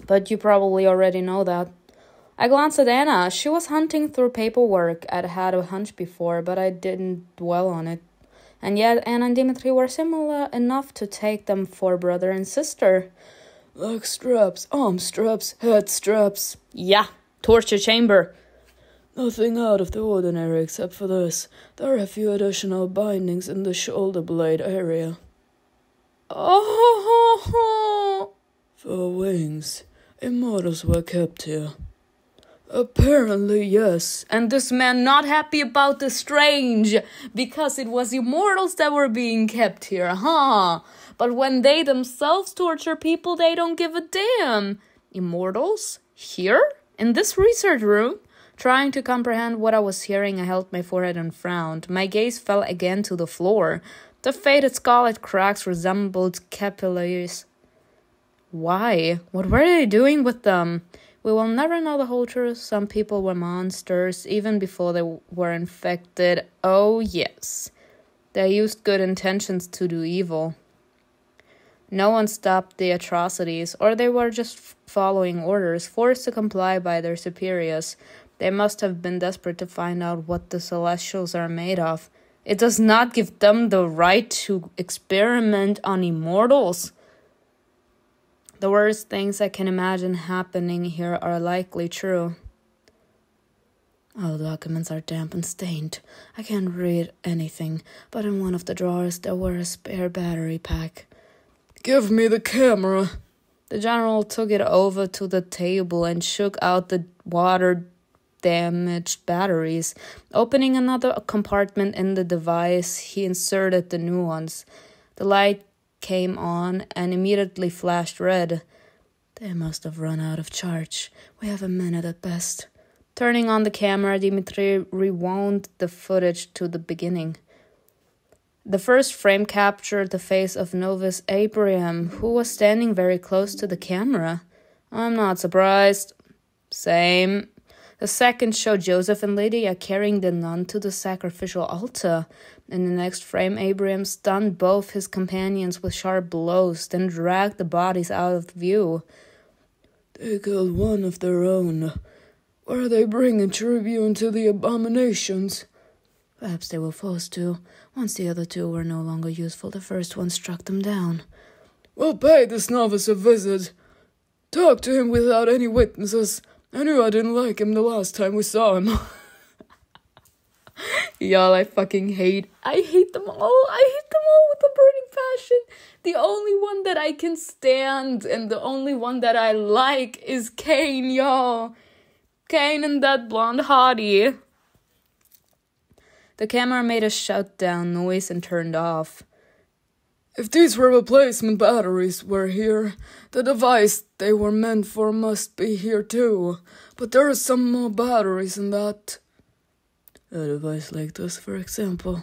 A: But you probably already know that. I glanced at Anna. She was hunting through paperwork. I'd had a hunch before, but I didn't dwell on it. And yet Anna and Dimitri were similar enough to take them for brother and sister.
C: Like straps, arm straps, head straps.
A: Yeah, torture chamber.
C: Nothing out of the ordinary except for this. There are a few additional bindings in the shoulder blade area.
A: Oh,
C: For wings. Immortals were kept here. Apparently, yes.
A: And this man not happy about the strange, because it was immortals that were being kept here, huh? But when they themselves torture people, they don't give a damn. Immortals? Here? In this research room? Trying to comprehend what I was hearing, I held my forehead and frowned. My gaze fell again to the floor. The faded scarlet cracks resembled capillaries. Why? What were they doing with them? We will never know the whole truth. Some people were monsters, even before they were infected. Oh, yes. They used good intentions to do evil. No one stopped the atrocities, or they were just following orders, forced to comply by their superiors. They must have been desperate to find out what the Celestials are made of. It does not give them the right to experiment on immortals. The worst things I can imagine happening here are likely true.
C: All documents are damp and stained. I can't read anything, but in one of the drawers there were a spare battery pack. Give me the camera.
A: The general took it over to the table and shook out the water-damaged batteries. Opening another compartment in the device, he inserted the new ones. The light came on and immediately flashed red.
C: They must have run out of charge. We have a minute at best.
A: Turning on the camera, Dimitri rewound the footage to the beginning. The first frame captured the face of novice Abraham, who was standing very close to the camera. I'm not surprised. Same. The second showed Joseph and Lydia carrying the nun to the sacrificial altar. In the next frame, Abraham stunned both his companions with sharp blows, then dragged the bodies out of view.
C: They killed one of their own. Were they bringing tribute to the abominations? Perhaps they were forced to. Once the other two were no longer useful, the first one struck them down. We'll pay this novice a visit. Talk to him without any witnesses. I knew I didn't like him the last time we saw him.
A: Y'all, I hate them all. I hate them all with a burning passion. The only one that I can stand and the only one that I like is CAIN, y'all. CAIN and that blonde hottie. The camera made a shutdown noise and turned off.
C: If these were replacement batteries were here, the device they were meant for must be here too. But there are some more batteries in that. A device like this, for example.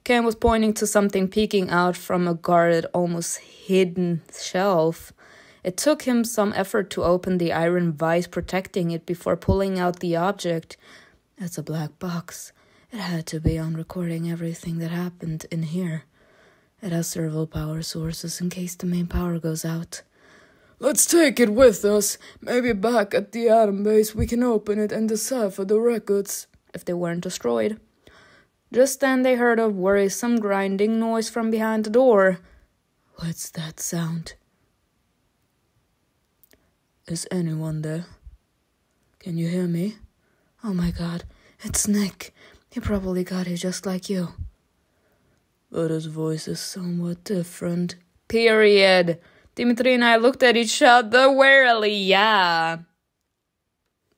A: CAIN was pointing to something peeking out from a guarded, almost hidden shelf. It took him some effort to open the iron vise protecting it before pulling out the object.
C: It's a black box. It had to be on recording everything that happened in here. It has several power sources in case the main power goes out. Let's take it with us. Maybe back at the atom base we can open it and decipher the records.
A: If they weren't destroyed. Just then they heard a worrisome grinding noise from behind the door.
C: What's that sound? Is anyone there? Can you hear me?
B: Oh my god, it's Nick. He probably got here just like you.
C: But his voice is somewhat different.
A: Period. Dimitri and I looked at each other warily, yeah.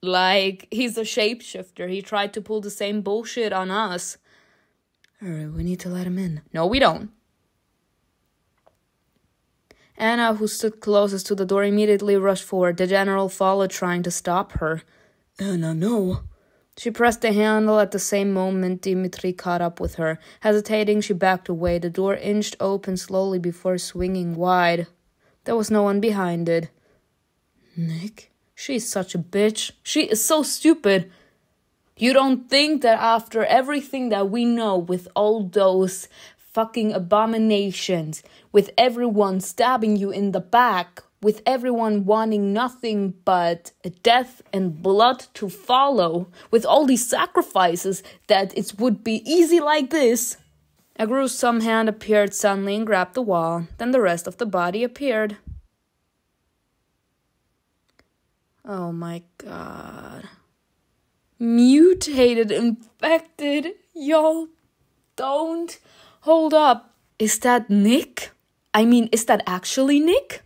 A: Like, he's a shapeshifter. He tried to pull the same bullshit on us.
B: Alright, we need to let him in.
A: No, we don't. Anna, who stood closest to the door, immediately rushed forward. The general followed, trying to stop her.
C: Anna, no.
A: She pressed the handle. At the same moment, Dimitri caught up with her. Hesitating, she backed away. The door inched open slowly before swinging wide. There was no one behind it.
B: Nick?
A: She's such a bitch. She is so stupid. You don't think that after everything that we know, with all those fucking abominations, with everyone stabbing you in the back, with everyone wanting nothing but death and blood to follow, with all these sacrifices, that it would be easy like this? A gruesome hand appeared suddenly and grabbed the wall. Then the rest of the body appeared. Oh my god. Mutated, infected. Y'all don't. Hold up. Is that Nick? I mean, is that actually Nick?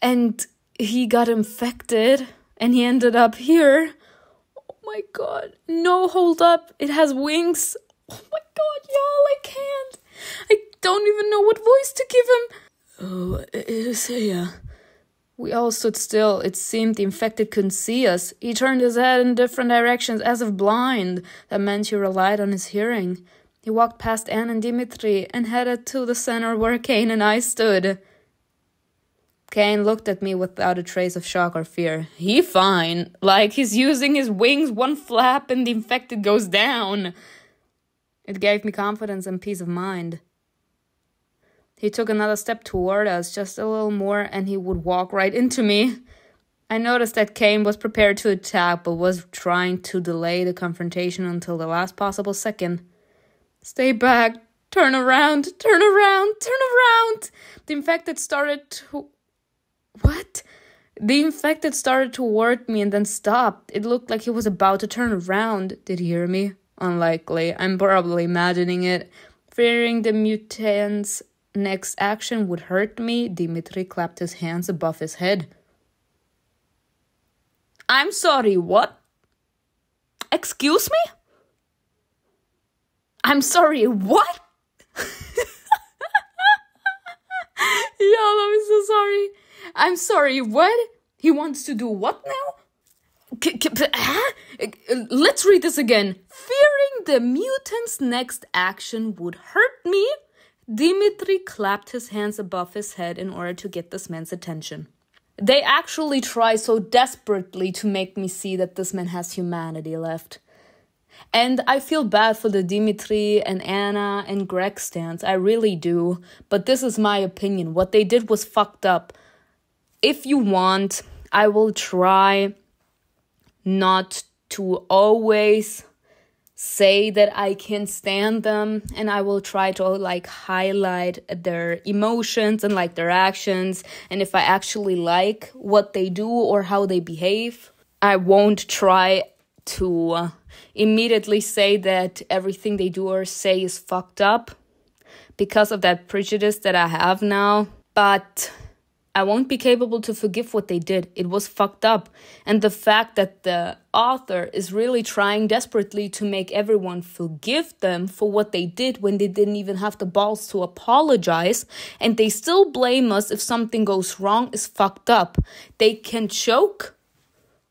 A: And he got infected and he ended up here. Oh my god. No, hold up. It has wings. Oh my god, y'all, I can't. I don't even know what voice to give him.
C: Oh, it is here.
A: We all stood still. It seemed the infected couldn't see us. He turned his head in different directions as if blind. That meant he relied on his hearing. He walked past Anne and Dimitri and headed to the center where CAIN and I stood. CAIN looked at me without a trace of shock or fear. He fine. Like he's using his wings, one flap and the infected goes down. It gave me confidence and peace of mind. He took another step toward us, just a little more, and he would walk right into me. I noticed that CAIN was prepared to attack, but was trying to delay the confrontation until the last possible second. Stay back. Turn around. Turn around. Turn around. The infected started to... What? The infected started toward me and then stopped. It looked like he was about to turn around. Did he hear me? Unlikely. I'm probably imagining it. Fearing the mutant's next action would hurt me, Dimitri clapped his hands above his head. I'm sorry, what? Excuse me? I'm sorry, what? Y'all, I'm so sorry. I'm sorry, what? He wants to do what now? Let's read this again. Fearing the mutant's next action would hurt me, Dimitri clapped his hands above his head in order to get this man's attention. They actually try so desperately to make me see that this man has humanity left. And I feel bad for the Dimitri and Anna and Greg stance. I really do. But this is my opinion. What they did was fucked up. If you want, I will try not to always say that I can stand them, and I will try to highlight their emotions and their actions, and if I actually like what they do or how they behave. I won't try to immediately say that everything they do or say is fucked up because of that prejudice that I have now, but I won't be capable to forgive what they did. It was fucked up. And the fact that the author is really trying desperately to make everyone forgive them for what they did when they didn't even have the balls to apologize, and they still blame us if something goes wrong, is fucked up. They can choke.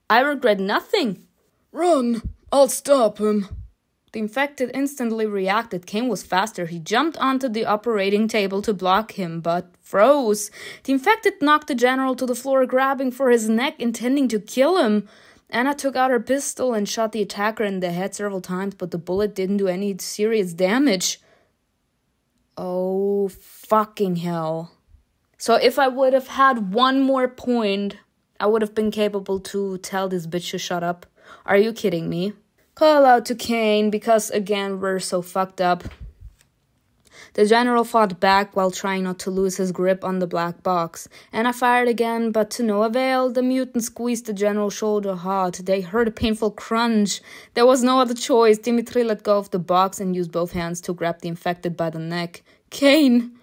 A: I regret nothing.
C: Run! I'll stop him.
A: The infected instantly reacted. CAIN was faster. He jumped onto the operating table to block him, but froze. The infected knocked the general to the floor, grabbing for his neck, intending to kill him. Anna took out her pistol and shot the attacker in the head several times, but the bullet didn't do any serious damage. Oh, fucking hell. So if I would have had one more point, I would have been capable to tell this bitch to shut up. Are you kidding me? Call out to CAIN because, again, we're so fucked up. The general fought back while trying not to lose his grip on the black box, and I fired again, but to no avail. The mutant squeezed the general's shoulder hard. They heard a painful crunch. There was no other choice. Dimitri let go of the box and used both hands to grab the infected by the neck. "CAIN!"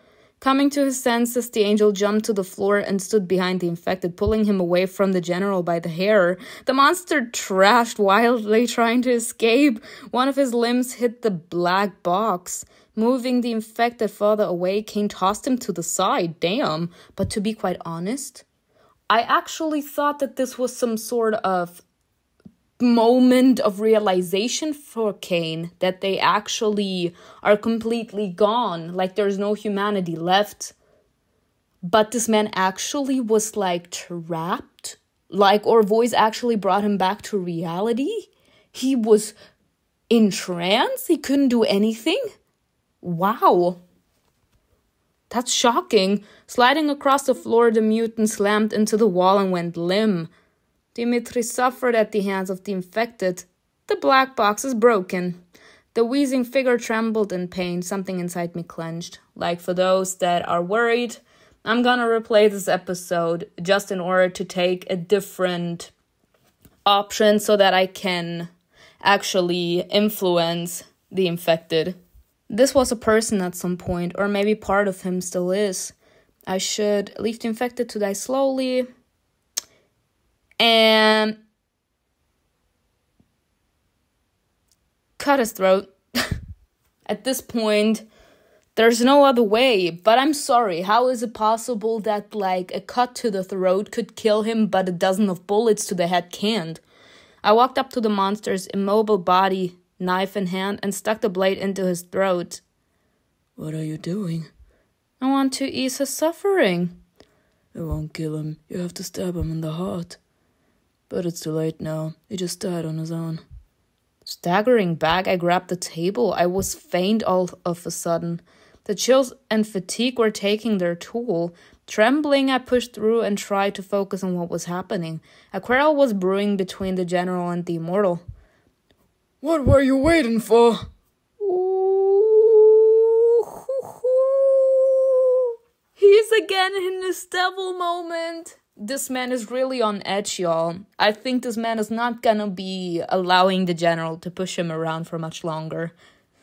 A: Coming to his senses, the angel jumped to the floor and stood behind the infected, pulling him away from the general by the hair. The monster trashed wildly, trying to escape. One of his limbs hit the black box. Moving the infected further away, CAIN tossed him to the side. Damn. But to be quite honest, I actually thought that this was some sort of moment of realization for CAIN, that they actually are completely gone, like there's no humanity left. But this man actually was like trapped, like our voice actually brought him back to reality. He was in trance. He couldn't do anything. Wow. That's shocking. Sliding across the floor, the mutant slammed into the wall and went limp. Dimitri suffered at the hands of the infected. The black box is broken. The wheezing figure trembled in pain. Something inside me clenched. Like, for those that are worried, I'm gonna replay this episode just in order to take a different option so that I can actually influence the infected. This was a person at some point, or maybe part of him still is. I should leave the infected to die slowly and cut his throat. At this point, there's no other way. But I'm sorry, how is it possible that like a cut to the throat could kill him, but a dozen of bullets to the head can't? I walked up to the monster's immobile body, knife in hand, and stuck the blade into his throat.
C: What are you doing?
A: I want to ease his suffering.
C: It won't kill him. You have to stab him in the heart. But it's too late now. He just died on his own.
A: Staggering back, I grabbed the table. I was faint all of a sudden. The chills and fatigue were taking their toll. Trembling, I pushed through and tried to focus on what was happening. A quarrel was brewing between the general and the immortal.
C: What were you waiting for?
A: He's again in his devil moment. This man is really on edge, y'all. I think this man is not gonna be allowing the general to push him around for much longer.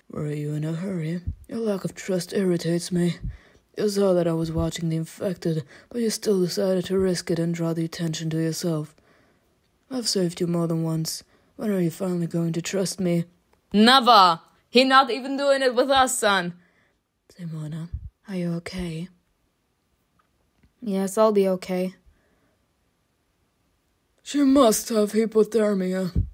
C: Were you in a hurry? Your lack of trust irritates me. You saw that I was watching the infected, but you still decided to risk it and draw the attention to yourself. I've saved you more than once. When are you finally going to trust me?
A: Never! He not even doing it with us, son.
C: Simona, are you okay?
A: Yes, I'll be okay.
C: She must have hypothermia.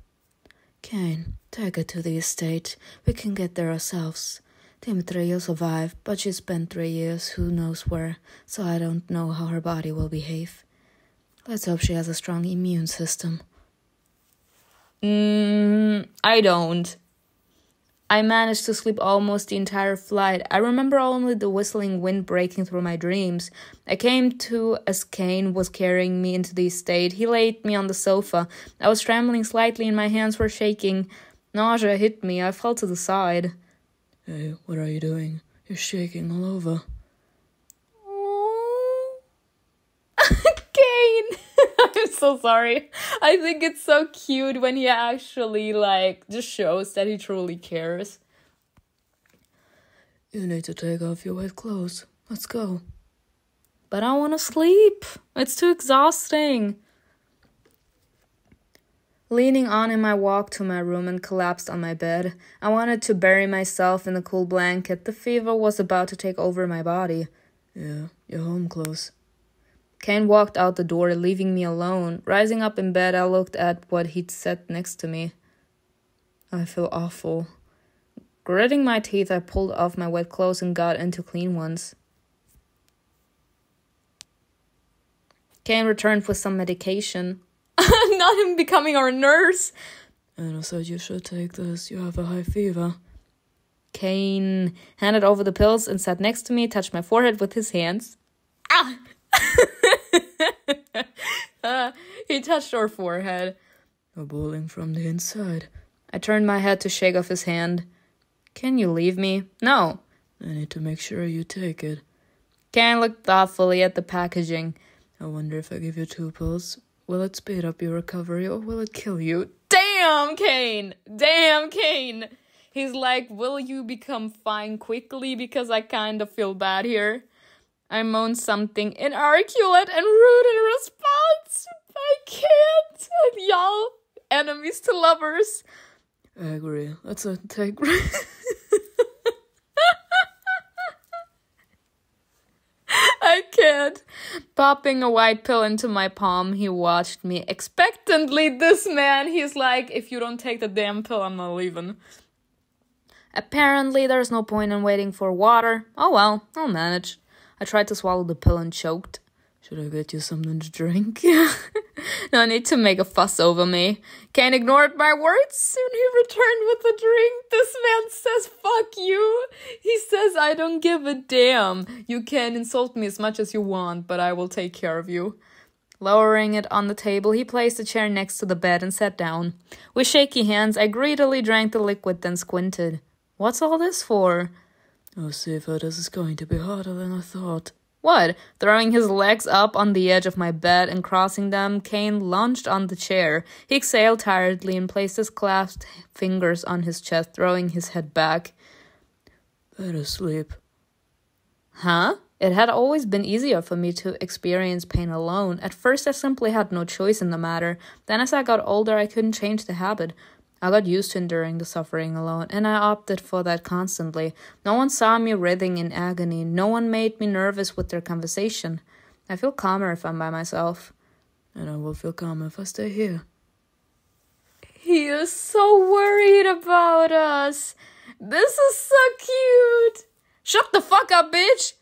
B: CAIN, take her to the estate. We can get there ourselves. Dimitri will survive, but she spent 3 years who knows where, so I don't know how her body will behave. Let's hope she has a strong immune system.
A: I don't. I managed to sleep almost the entire flight. I remember only the whistling wind breaking through my dreams. I came to as CAIN was carrying me into the estate. He laid me on the sofa. I was trembling slightly and my hands were shaking. Nausea hit me. I fell to the side.
C: Hey, what are you doing? You're shaking all over.
A: CAIN! I'm so sorry. I think it's so cute when he actually, just shows that he truly cares.
C: You need to take off your wet clothes. Let's go.
A: But I want to sleep. It's too exhausting. Leaning on him, I walked to my room and collapsed on my bed. I wanted to bury myself in the cool blanket. The fever was about to take over my body.
C: Yeah, you're home close.
A: CAIN walked out the door, leaving me alone. Rising up in bed, I looked at what he'd set next to me. I feel awful. Gritting my teeth, I pulled off my wet clothes and got into clean ones. CAIN returned with some medication. Not him becoming our nurse.
C: Anna said you should take this. You have a high fever.
A: CAIN handed over the pills and sat next to me, touched my forehead with his hands. Ah! He touched our forehead.
C: You're boiling from the inside.
A: I turned my head to shake off his hand. Can you leave me? No.
C: I need to make sure you take it.
A: CAIN looked thoughtfully at the packaging.
C: I wonder if I give you 2 pills, will it speed up your recovery or will it kill you?
A: Damn, CAIN! Damn, CAIN! He's like, will you become fine quickly? Because I kind of feel bad here. I moaned something inarticulate and rude in response. I can't. Y'all, enemies to lovers.
C: I agree. Let's take...
A: I can't. Popping a white pill into my palm, he watched me expectantly. This man, he's like, if you don't take the damn pill, I'm not leaving. Apparently, there's no point in waiting for water. Oh well, I'll manage. I tried to swallow the pill and choked.
C: Should I get you something to drink?
A: No need to make a fuss over me. CAIN ignored my words. Soon he returned with a drink. This man says, fuck you. He says, I don't give a damn. You can insult me as much as you want, but I will take care of you. Lowering it on the table, he placed a chair next to the bed and sat down. With shaky hands, I greedily drank the liquid, then squinted. What's all this for?
C: Oh, Siva, this is going to be harder than I thought.
A: What? Throwing his legs up on the edge of my bed and crossing them, CAIN lunged on the chair. He exhaled tiredly and placed his clasped fingers on his chest, throwing his head back.
C: Better sleep.
A: Huh? It had always been easier for me to experience pain alone. At first, I simply had no choice in the matter. Then as I got older, I couldn't change the habit. I got used to enduring the suffering alone, and I opted for that constantly. No one saw me writhing in agony. No one made me nervous with their conversation. I feel calmer if I'm by myself.
C: And I will feel calmer if I stay here.
A: He is so worried about us. This is so cute. Shut the fuck up, bitch!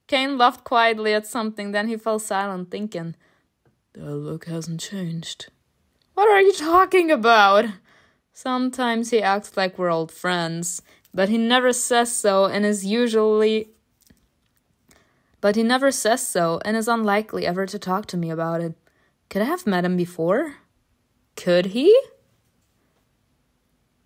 A: CAIN laughed quietly at something, then he fell silent, thinking.
C: The look hasn't changed.
A: What are you talking about? Sometimes he acts like we're old friends, but he never says so and is unlikely ever to talk to me about it. Could I have met him before? Could he?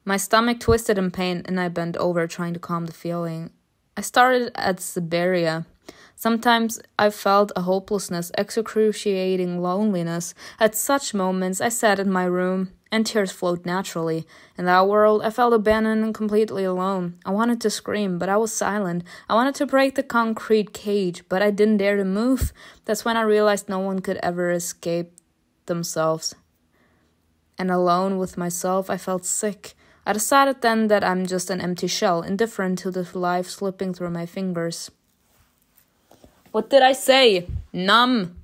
A: My stomach twisted in pain and I bent over trying to calm the feeling. I started at Siberia. Sometimes I felt a hopelessness, excruciating loneliness. At such moments, I sat in my room, and tears flowed naturally. In that world, I felt abandoned and completely alone. I wanted to scream, but I was silent. I wanted to break the concrete cage, but I didn't dare to move. That's when I realized no one could ever escape themselves. And alone with myself, I felt sick. I decided then that I'm just an empty shell, indifferent to the life slipping through my fingers. What did I say? Numb.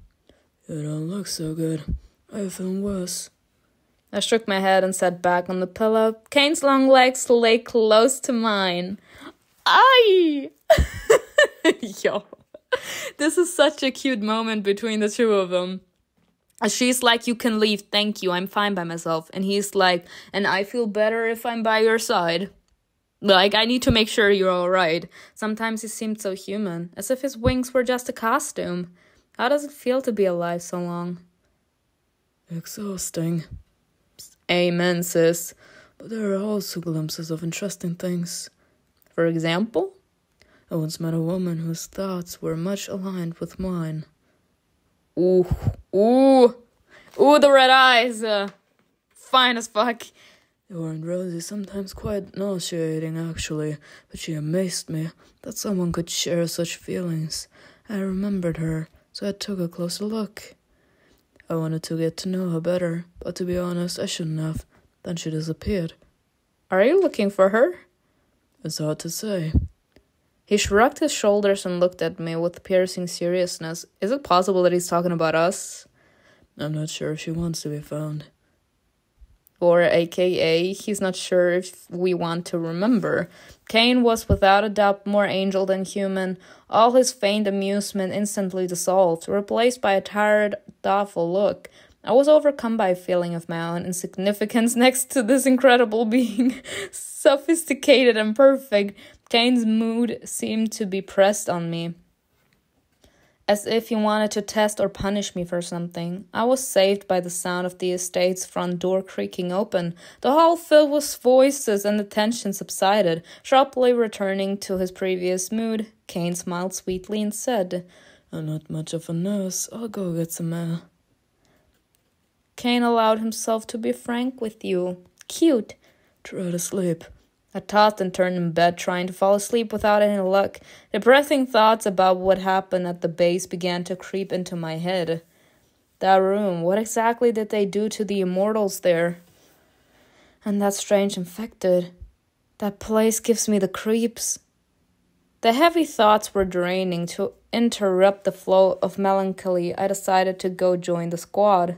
C: You don't look so good. I feel worse.
A: I shook my head and sat back on the pillow. CAIN's long legs lay close to mine. Aye! Yo. This is such a cute moment between the two of them. She's like, you can leave, thank you, I'm fine by myself. And he's like, and I feel better if I'm by your side. Like, I need to make sure you're alright. Sometimes he seemed so human, as if his wings were just a costume. How does it feel to be alive so long?
C: Exhausting.
A: Amen, sis.
C: But there are also glimpses of interesting things.
A: For example?
C: I once met a woman whose thoughts were much aligned with mine.
A: Ooh, the red eyes. Fine as fuck.
C: They weren't rosy, sometimes quite nauseating, actually, but she amazed me that someone could share such feelings. I remembered her, so I took a closer look. I wanted to get to know her better, but to be honest, I shouldn't have. Then she disappeared.
A: Are you looking for her?
C: It's hard to say.
A: He shrugged his shoulders and looked at me with piercing seriousness. Is it possible that he's talking about us?
C: I'm not sure if she wants to be found.
A: Or aka, he's not sure if we want to remember. CAIN was without a doubt more angel than human. All his feigned amusement instantly dissolved, replaced by a tired, thoughtful look. I was overcome by a feeling of my own insignificance next to this incredible being. Sophisticated and perfect, CAIN's mood seemed to be pressed on me. as if he wanted to test or punish me for something. I was saved by the sound of the estate's front door creaking open. The hall filled with voices and the tension subsided. Sharply returning to his previous mood, CAIN smiled sweetly and said,
C: "I'm not much of a nurse. I'll go get some air."
A: CAIN allowed himself to be frank with you. Cute.
C: "Try to sleep."
A: I tossed and turned in bed, trying to fall asleep without any luck. Depressing thoughts about what happened at the base began to creep into my head. That room, what exactly did they do to the immortals there? And that strange infected. That place gives me the creeps. The heavy thoughts were draining. To interrupt the flow of melancholy, I decided to go join the squad.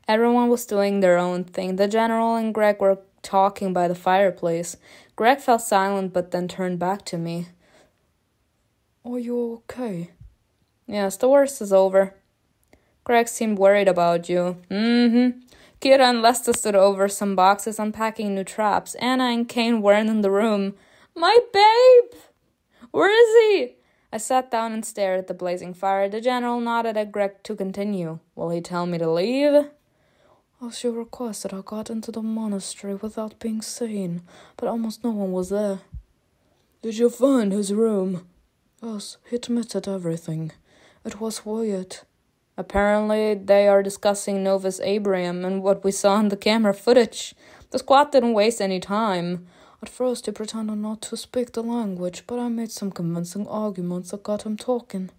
A: Everyone was doing their own thing. The general and Greg were talking by the fireplace. Greg fell silent but then turned back to me.
C: "Are you okay?"
A: Yes, the worst is over. Greg seemed worried about you. Kira and Lester stood over some boxes unpacking new traps. Anna and CAIN weren't in the room. My babe! Where is he? I sat down and stared at the blazing fire. The general nodded at Greg to continue. Will he tell me to leave?
C: "As you requested, I got into the monastery without being seen, but almost no one was there." "Did you find his room?" "Yes, he admitted everything. It was weird."
A: Apparently, they are discussing Novus Abraham and what we saw in the camera footage. The squad didn't waste any time.
C: "At first, he pretended not to speak the language, but I made some convincing arguments that got him talking."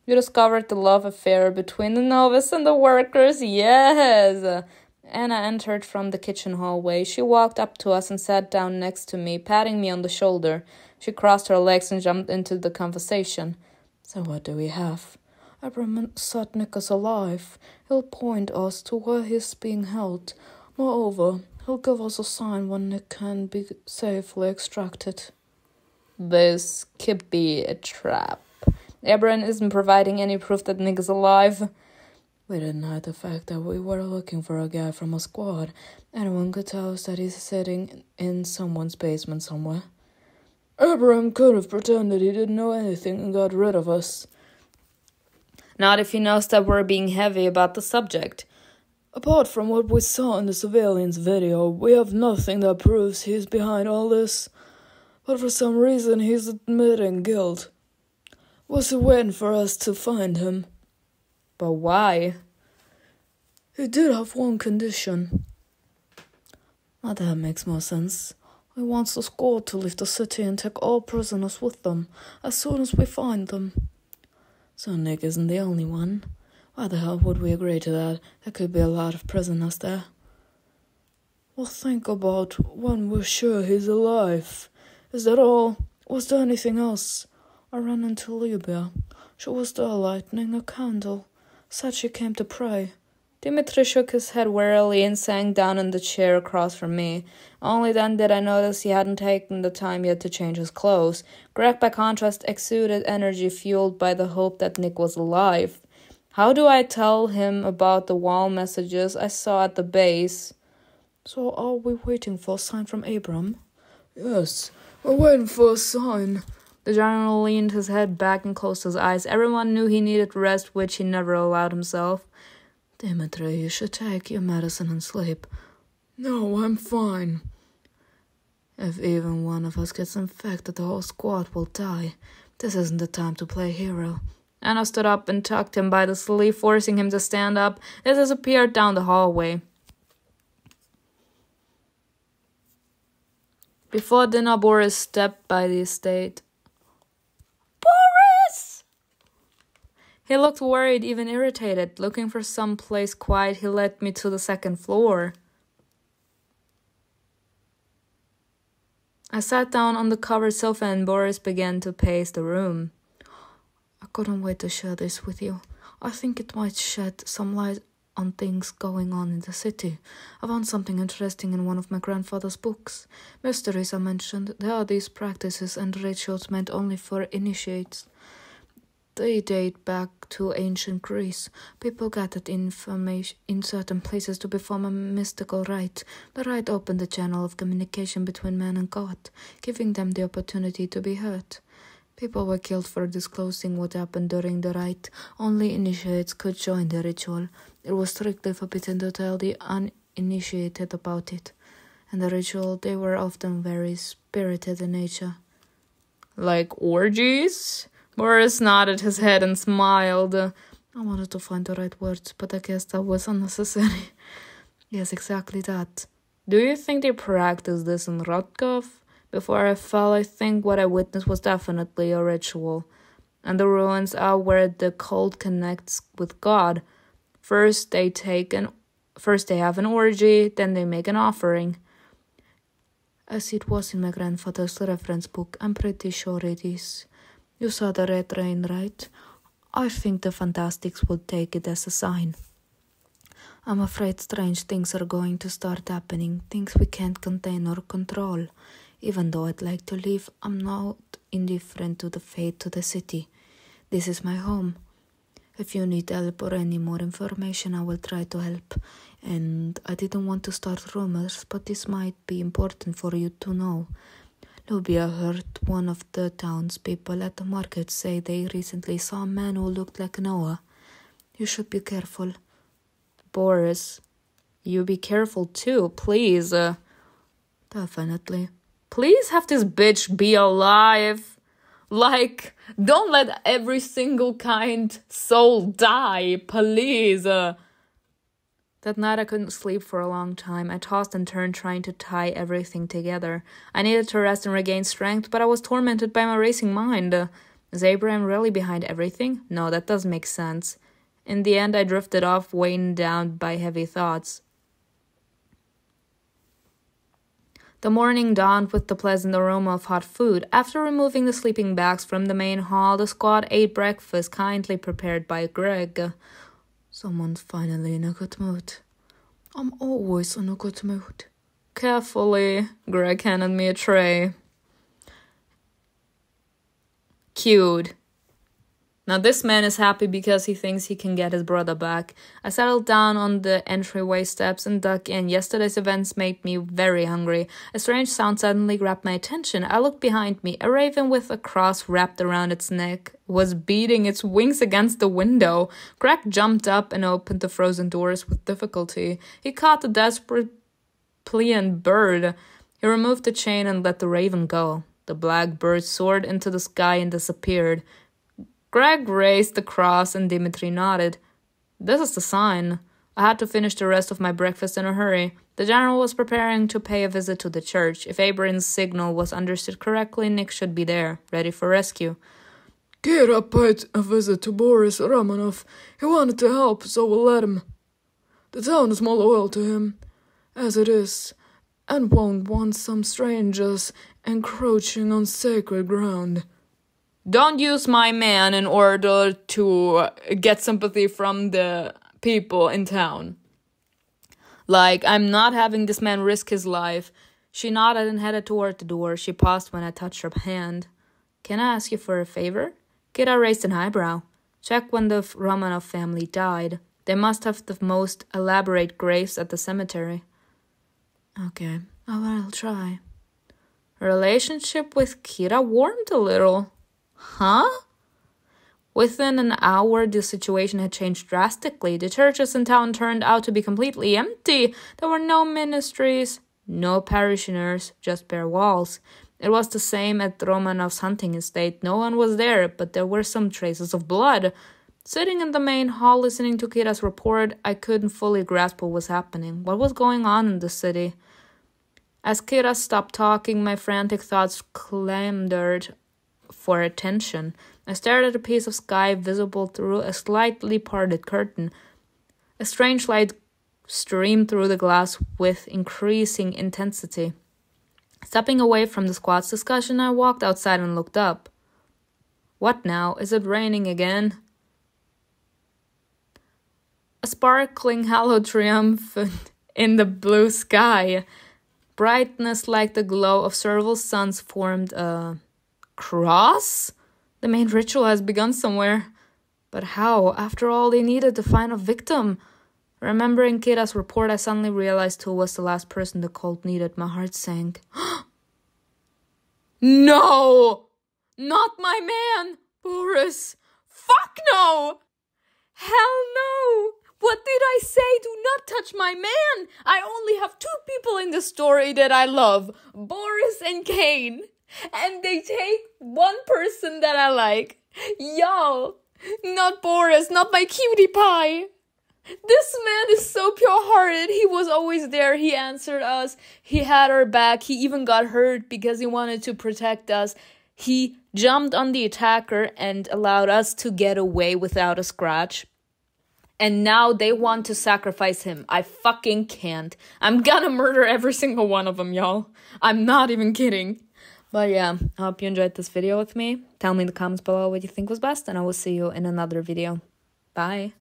A: You discovered the love affair between the novice and the workers, yes! Anna entered from the kitchen hallway. She walked up to us and sat down next to me, patting me on the shoulder. She crossed her legs and jumped into the conversation.
C: "So what do we have?" "Abraham said Nick is alive. He'll point us to where he's being held. Moreover, he'll give us a sign when Nick can be safely extracted."
A: This could be a trap. Abraham isn't providing any proof that Nick is alive.
C: "We didn't hide the fact that we were looking for a guy from a squad. Anyone could tell us that he's sitting in someone's basement somewhere." "Abraham could have pretended he didn't know anything and got rid of us."
A: Not if he knows that we're being heavy about the subject.
C: "Apart from what we saw in the surveillance video, we have nothing that proves he's behind all this. But for some reason he's admitting guilt. Was he waiting for us to find him?"
A: But why?
C: "He did have one condition." "Now that makes more sense. He wants the squad to leave the city and take all prisoners with them, as soon as we find them." "So Nick isn't the only one. Why the hell would we agree to that? There could be a lot of prisoners there." "Well, think about when we're sure he's alive. Is that all? Was there anything else? I ran into Libya. She was there lighting a candle. Said she came to pray."
A: Dimitri shook his head wearily and sank down in the chair across from me. Only then did I notice he hadn't taken the time yet to change his clothes. Greg, by contrast, exuded energy fueled by the hope that Nick was alive. How do I tell him about the wall messages I saw at the base?
C: "So are we waiting for a sign from Abraham?" "Yes, we're waiting for a sign."
A: The general leaned his head back and closed his eyes. Everyone knew he needed rest, which he never allowed himself.
C: "Dimitri, you should take your medicine and sleep." "No, I'm fine." "If even one of us gets infected, the whole squad will die. This isn't the time to play hero."
A: Anna stood up and tucked him by the sleeve, forcing him to stand up. They disappeared down the hallway. Before dinner, Boris stepped by the estate. Boris! He looked worried, even irritated. Looking for some place quiet, he led me to the second floor. I sat down on the covered sofa and Boris began to pace the room.
C: "I couldn't wait to share this with you. I think it might shed some light on things going on in the city. I found something interesting in one of my grandfather's books. Mysteries are mentioned. There are these practices and rituals meant only for initiates.
B: They date back to ancient Greece. People gathered information in certain places to perform a mystical rite. The rite opened the channel of communication between man and God, giving them the opportunity to be heard. People were killed for disclosing what happened during the rite. Only initiates could join the ritual. It was strictly forbidden to tell the uninitiated about it. And the ritual, they were often very spirited in nature.
A: Like orgies? Boris nodded his head and smiled.
B: I wanted to find the right words, but I guess that was unnecessary. Yes, exactly that.
A: Do you think they practiced this in Rotkov? Before I fell, I think what I witnessed was definitely a ritual. And the ruins are where the cult connects with God. First they have an orgy, then they make an offering.
B: As it was in my grandfather's reference book, I'm pretty sure it is. You saw the red rain, right? I think the Fantastics would take it as a sign. I'm afraid strange things are going to start happening, things we can't contain or control. Even though I'd like to leave, I'm not indifferent to the fate of the city. This is my home. If you need help or any more information, I will try to help. And I didn't want to start rumors, but this might be important for you to know. Lubia heard one of the townspeople at the market say they recently saw a man who looked like Noah. You should be careful.
A: Boris, you be careful too, please.
B: Definitely.
A: Please have this bitch be alive. Like, don't let every single kind soul die, please. That night I couldn't sleep for a long time. I tossed and turned trying to tie everything together. I needed to rest and regain strength, but I was tormented by my racing mind. Is Abraham really behind everything? No, that doesn't make sense. In the end, I drifted off, weighed down by heavy thoughts. The morning dawned with the pleasant aroma of hot food. After removing the sleeping bags from the main hall, the squad ate breakfast kindly prepared by Greg.
B: Someone's finally in a good mood. I'm always in a good mood.
A: Carefully, Greg handed me a tray. Cute. Now this man is happy because he thinks he can get his brother back. I settled down on the entryway steps and dug in. Yesterday's events made me very hungry. A strange sound suddenly grabbed my attention. I looked behind me. A raven with a cross wrapped around its neck was beating its wings against the window. Greg jumped up and opened the frozen doors with difficulty. He caught the desperate pliant bird. He removed the chain and let the raven go. The black bird soared into the sky and disappeared. Greg raised the cross and Dimitri nodded. This is the sign. I had to finish the rest of my breakfast in a hurry. The general was preparing to pay a visit to the church. If Abraham's signal was understood correctly, Nick should be there, ready for rescue.
C: Kira paid a visit to Boris Romanov. He wanted to help, so we'll let him. The town is more loyal to him, as it is, and won't want some strangers encroaching on sacred ground.
A: Don't use my man in order to get sympathy from the people in town. Like, I'm not having this man risk his life. She nodded and headed toward the door. She paused when I touched her hand. Can I ask you for a favor? Kira raised an eyebrow. Check when the Romanov family died. They must have the most elaborate graves at the cemetery.
B: Okay, I will try.
A: Her relationship with Kira warmed a little. Huh? Within an hour, the situation had changed drastically. The churches in town turned out to be completely empty. There were no ministries, no parishioners, just bare walls. It was the same at Romanov's hunting estate. No one was there, but there were some traces of blood. Sitting in the main hall listening to Kira's report, I couldn't fully grasp what was happening. What was going on in the city? As Kira stopped talking, my frantic thoughts clamored for attention. I stared at a piece of sky visible through a slightly parted curtain. A strange light streamed through the glass with increasing intensity. Stepping away from the squad's discussion, I walked outside and looked up. What now? Is it raining again? A sparkling halo triumphant in the blue sky. Brightness like the glow of several suns formed a cross? The main ritual has begun somewhere. But how? After all, they needed to find a victim. Remembering Kira's report, I suddenly realized who was the last person the cult needed. My heart sank. No! Not my man! Boris! Fuck no! Hell no! What did I say? Do not touch my man! I only have 2 people in the story that I love. Boris and CAIN. And they take one person that I like. Y'all! Not Boris, not my cutie pie. This man is so pure-hearted. He was always there. He answered us. He had our back. He even got hurt because he wanted to protect us. He jumped on the attacker and allowed us to get away without a scratch. And now they want to sacrifice him. I fucking can't. I'm gonna murder every single one of them, y'all. I'm not even kidding. But yeah, I hope you enjoyed this video with me. Tell me in the comments below what you think was best, and I will see you in another video. Bye.